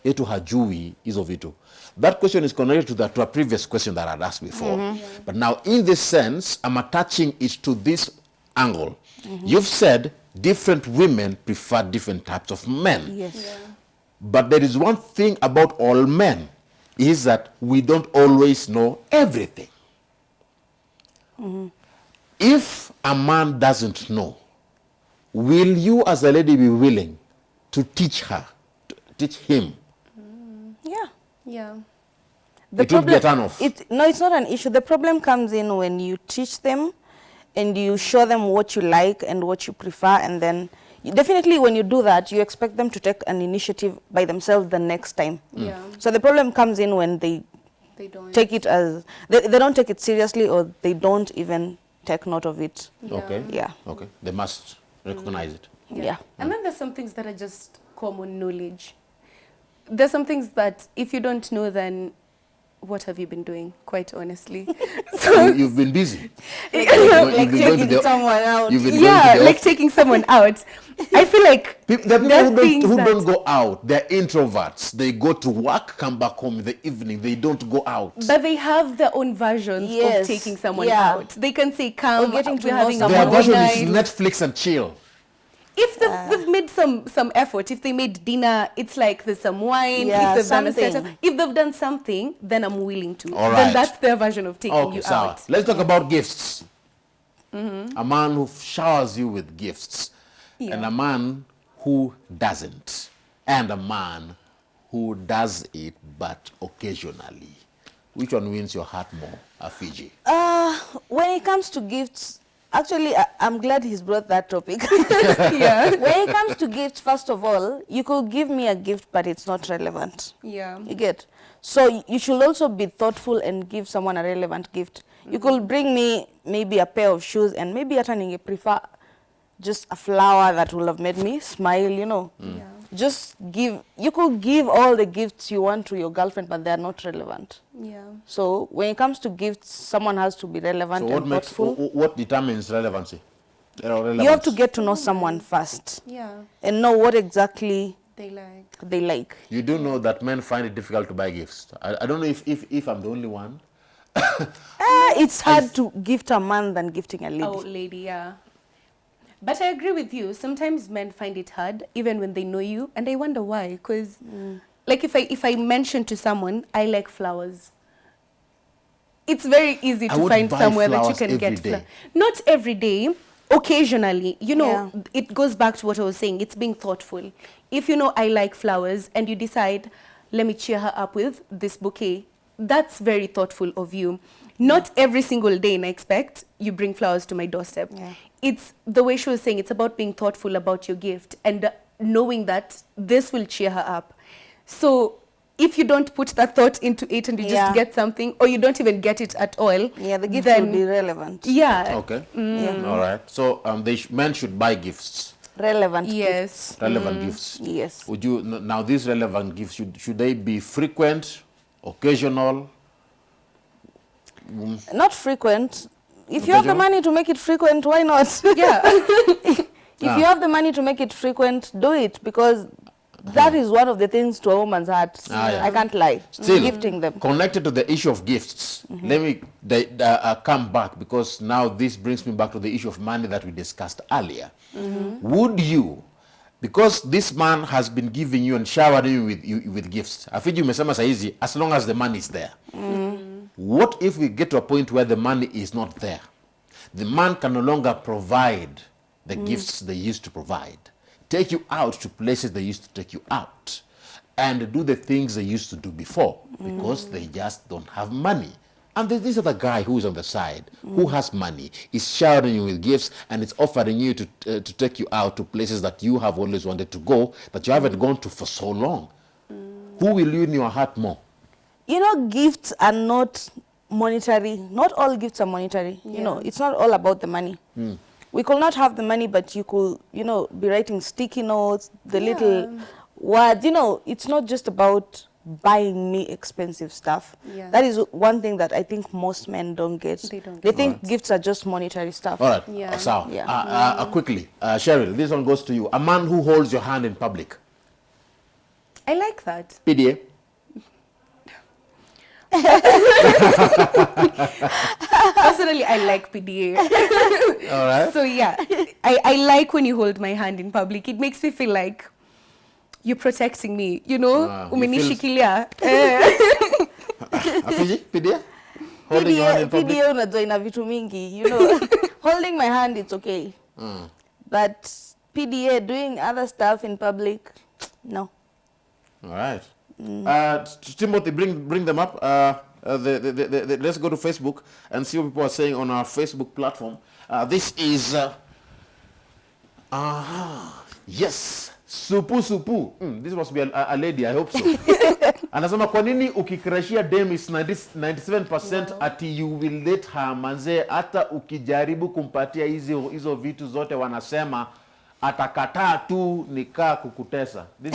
Etu hajui hizo vitu. That question is connected to a previous question that I'd asked before. But now, in this sense, I'm attaching it to this angle. You've said different women prefer different types of men. Yes. Yeah. But there is one thing about all men, is that we don't always know everything. If a man doesn't know, will you as a lady be willing to teach her, to teach him? Yeah. Yeah. It would be a turn off. No, it's not an issue. The problem comes in when you teach them and you show them what you like and what you prefer, and then definitely when you do that, you expect them to take an initiative by themselves the next time. Yeah. So the problem comes in when they They don't. take it as, they don't take it seriously, or they don't even take note of it. Okay. Yeah. Okay. They must recognize it. Yeah. And then there's some things that are just common knowledge. There's some things that if you don't know, then what have you been doing, quite honestly? You've been busy. Like You've been going to taking the- someone out. You've been Yeah, going to the like taking someone out. I feel like There are there are people things who that- don't go out. They're introverts. They go to work, come back home in the evening. They don't go out. But they have their own versions Yes, of taking someone yeah. out. They can say, come, Or getting to we're know having a someone. Their movie version night. is Netflix and chill. If they've made some effort, if they made dinner, it's like there's some wine. Yeah, if they've done a something. setup, if they've done something, then I'm willing to. All Then right. that's their version of taking Okay, you so out. let's talk about gifts. A man who showers you with gifts, Yeah. and a man who doesn't, and a man who does it but occasionally. Which one wins your heart more, Afigy? When it comes to gifts, actually, I'm glad he's brought that topic. Yeah. When it comes to gifts, first of all, you could give me a gift, but it's not relevant. Yeah. You get? So you should also be thoughtful and give someone a relevant gift. You could bring me maybe a pair of shoes, and maybe at you prefer just a flower that will have made me smile, you know. Yeah. Just give, you could give all the gifts you want to your girlfriend, but they're not relevant. Yeah. So when it comes to gifts, someone has to be relevant So and thoughtful. what determines relevancy? You have to get to know someone first Yeah. and know what exactly They like. they like. You do know that men find it difficult to buy gifts. I don't know if I'm the only one. It's hard to gift a man than gifting a lady. Oh, lady, yeah. But I agree with you. Sometimes men find it hard, even when they know you, and I wonder why. Because, like, if I mention to someone, I like flowers, it's very easy I to would find buy somewhere that you flowers can every get day. flowers. Not every day, occasionally. You know, Yeah. it goes back to what I was saying. It's being thoughtful. If you know I like flowers and you decide, let me cheer her up with this bouquet, that's very thoughtful of you. Not every single day, and I expect you bring flowers to my doorstep. Yeah. It's the way she was saying, it's about being thoughtful about your gift and knowing that this will cheer her up. So if you don't put that thought into it and you just get something, or you don't even get it at all, the gift then will be relevant. Yeah. Okay. All right. So men should buy gifts. Relevant Yes. gifts. Relevant gifts. Yes. Would you now these relevant gifts should they be frequent, occasional? Not frequent. If you have the money to make it frequent, why not? Yeah. If you have the money to make it frequent, do it, because that is one of the things to a woman's heart. I can't lie. Still, gifting them. Connected to the issue of gifts, let me come back, because now this brings me back to the issue of money that we discussed earlier. Would you, because this man has been giving you and showering you with gifts, Afigy umesema saizi, as long as the money is there. What if we get to a point where the money is not there? The man can no longer provide the gifts they used to provide, take you out to places they used to take you out, and do the things they used to do before, because they just don't have money. And this other guy who is on the side, who has money, is showering you with gifts and it's offering you to take you out to places that you have always wanted to go, that you haven't gone to for so long. Who will you in your heart more? You know, gifts are not monetary. Not all gifts are monetary. You know, it's not all about the money. We could not have the money, but you could, you know, be writing sticky notes, the little words. You know, it's not just about buying me expensive stuff. That is one thing that I think most men don't get. They think gifts are just monetary stuff. All right, so quickly, Cheryl, this one goes to you. A man who holds your hand in public. I like that. PDA? Personally, I like PDA. All right. So yeah, I like when you hold my hand in public. It makes me feel like you're protecting me, you know? Umenishikilia. Afigy, PDA? Holding your hand in public? PDA unajua ina vitu mingi, you know. Holding my hand, it's okay. But PDA, doing other stuff in public, no. All right. Timothy, bring them up. Let's go to Facebook and see what people are saying on our Facebook platform. This is yes, supu. This must be a lady, I hope so. Anasema kwa nini ukikrashia dem is 97% ati you will let her, manze, hata ukijaribu kumpatia hizo vitu zote wanasema atakataa tu nikaa kukutesa. This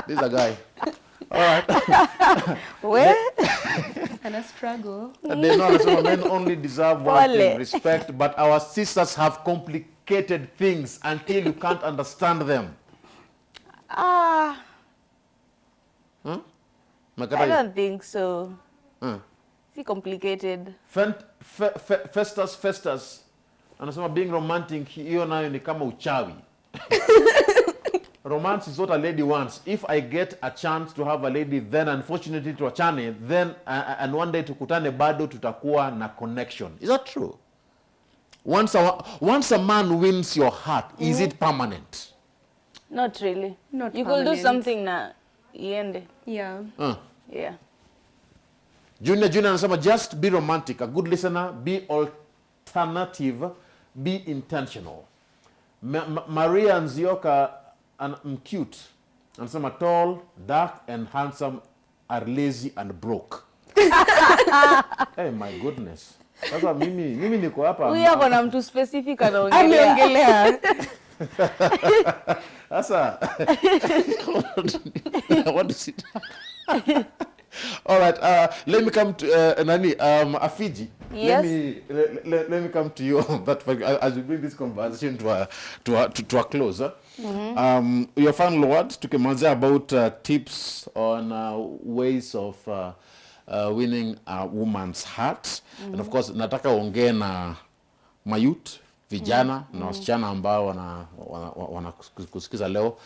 is a guy. All right. Where? And a struggle. They know that men only deserve one thing, respect, but our sisters have complicated things until you can't understand them. I don't think so. It's complicated. Festus. Anasema being romantic, hiyo nayo ni kama uchawi. Romance is what a lady wants. If I get a chance to have a lady, then unfortunately tuachane, then and one day tukutane bado tutakuwa na connection. Is that true? Once a man wins your heart, is it permanent? Not really. Not you permanent. could do something na iende. Yeah. Yeah. Junior anasema just be romantic, a good listener, be alternative, be intentional. Maria Nzioka and cute. Anasema tall, dark, and handsome are lazy and broke. Hey, my goodness. Sasa mimi niko hapa. Huyu hapo na mtu specific anaongelea. Sasa what is it? All right, let me come to Afigy. Yes. Let me come to you on that as we bring this conversation to a close. Your final words to Kemanze about tips on ways of winning a woman's heart. And of course, nataka ongea na mayouth, vijana na wasichana ambao wanakusikiza leo.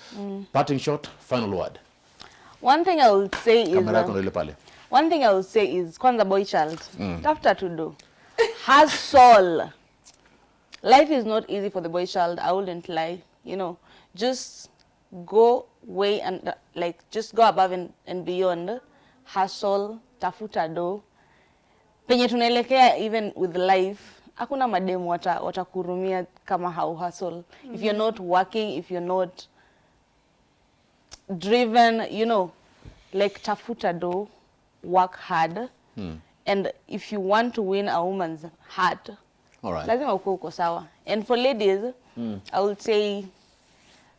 Parting shot, final word. One thing I would say is kwanza boy child. Tafuta to do. Hustle. Life is not easy for the boy child. I wouldn't lie. You know, just go way and just go above and beyond. Hustle. Tafuta do. Penye tunaelekea even with life. Hakuna mademu watakurumia kama hustle. If you're not working, if you're not driven, you know, like tafuta do, work hard, and if you want to win a woman's heart, All right. lazima ukuwe uko sawa. And for ladies, I would say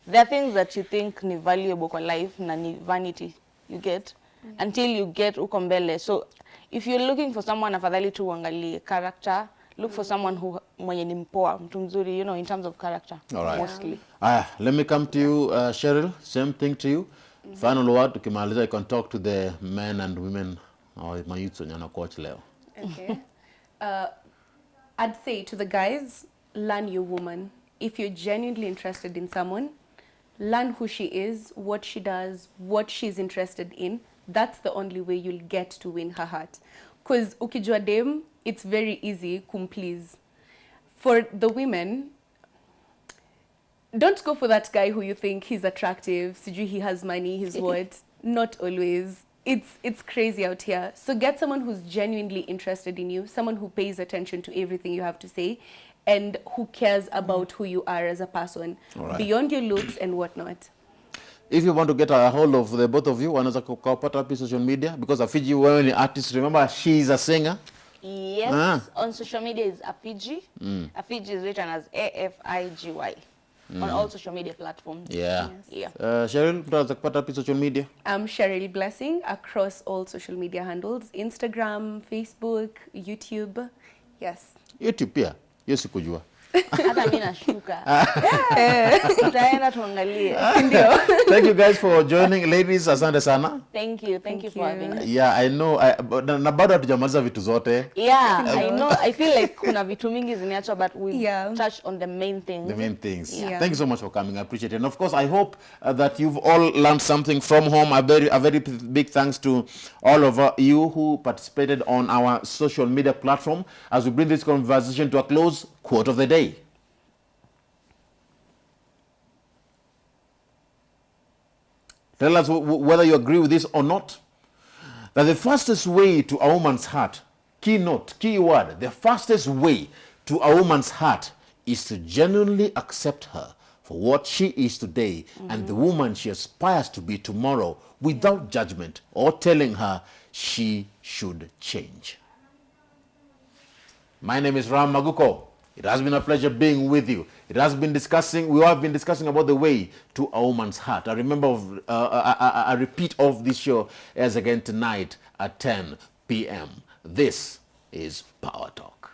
there are things that you think ni valuable kwa life na ni vanity, you get, until you get uko mbele. So if you're looking for someone, afadhali tu uangalie character, look for someone who mwenye ni mpoa, mtu mzuri, you know, in terms of character. All right. Mostly. Let me come to you, Cheryl. Same thing to you. Final word, ukimaliza, you can talk to the men and women or my youths on your coach leo. Okay. I'd say to the guys, learn your woman. If you're genuinely interested in someone, learn who she is, what she does, what she's interested in. That's the only way you'll get to win her heart. Because ukijua dem, it's very easy kumplease. For the women, don't go for that guy who you think he's attractive, sijui he has money, he's what. Not always. It's crazy out here. So get someone who's genuinely interested in you, someone who pays attention to everything you have to say, and who cares about who you are as a person, All right. beyond your looks and whatnot. If you want to get a hold of the both of you, wanaweza kupata wapi social media? Because Afigy, wewe ni artist, remember she is a singer. Yes, on social media is Afigy. Afigy is written as Afigy. On all social media platforms. Yeah. Yeah. Cheryl, mtu anaweza kupata wapi social media? I'm Cheryl Blessing across all social media handles, Instagram, Facebook, YouTube. Yes. YouTube pia. Hiyo sikujua. Hata mimi nashuka. Tutaenda tuangalie. Thank you guys for joining. Ladies, asante sana. Thank you for having us. Yeah, I know. Na bado hatujamaliza vitu zote. Yeah, I know. I feel like kuna vitu mingi zimeachwa, but we touched on the main things. The main things. Yeah. Thank you so much for coming. I appreciate it. And of course, I hope that you've all learned something from home. A very big thanks to all of you who participated on our social media platform. As we bring this conversation to a close, quote of the day. Tell us whether you agree with this or not. That the fastest way to a woman's heart, key word, the fastest way to a woman's heart is to genuinely accept her for what she is today and the woman she aspires to be tomorrow without judgment or telling her she should change. My name is Ram Maguko. It has been a pleasure being with you. We have been discussing about the way to a woman's heart. I remember a repeat of this show airs again tonight at 10 p.m. This is Power Talk.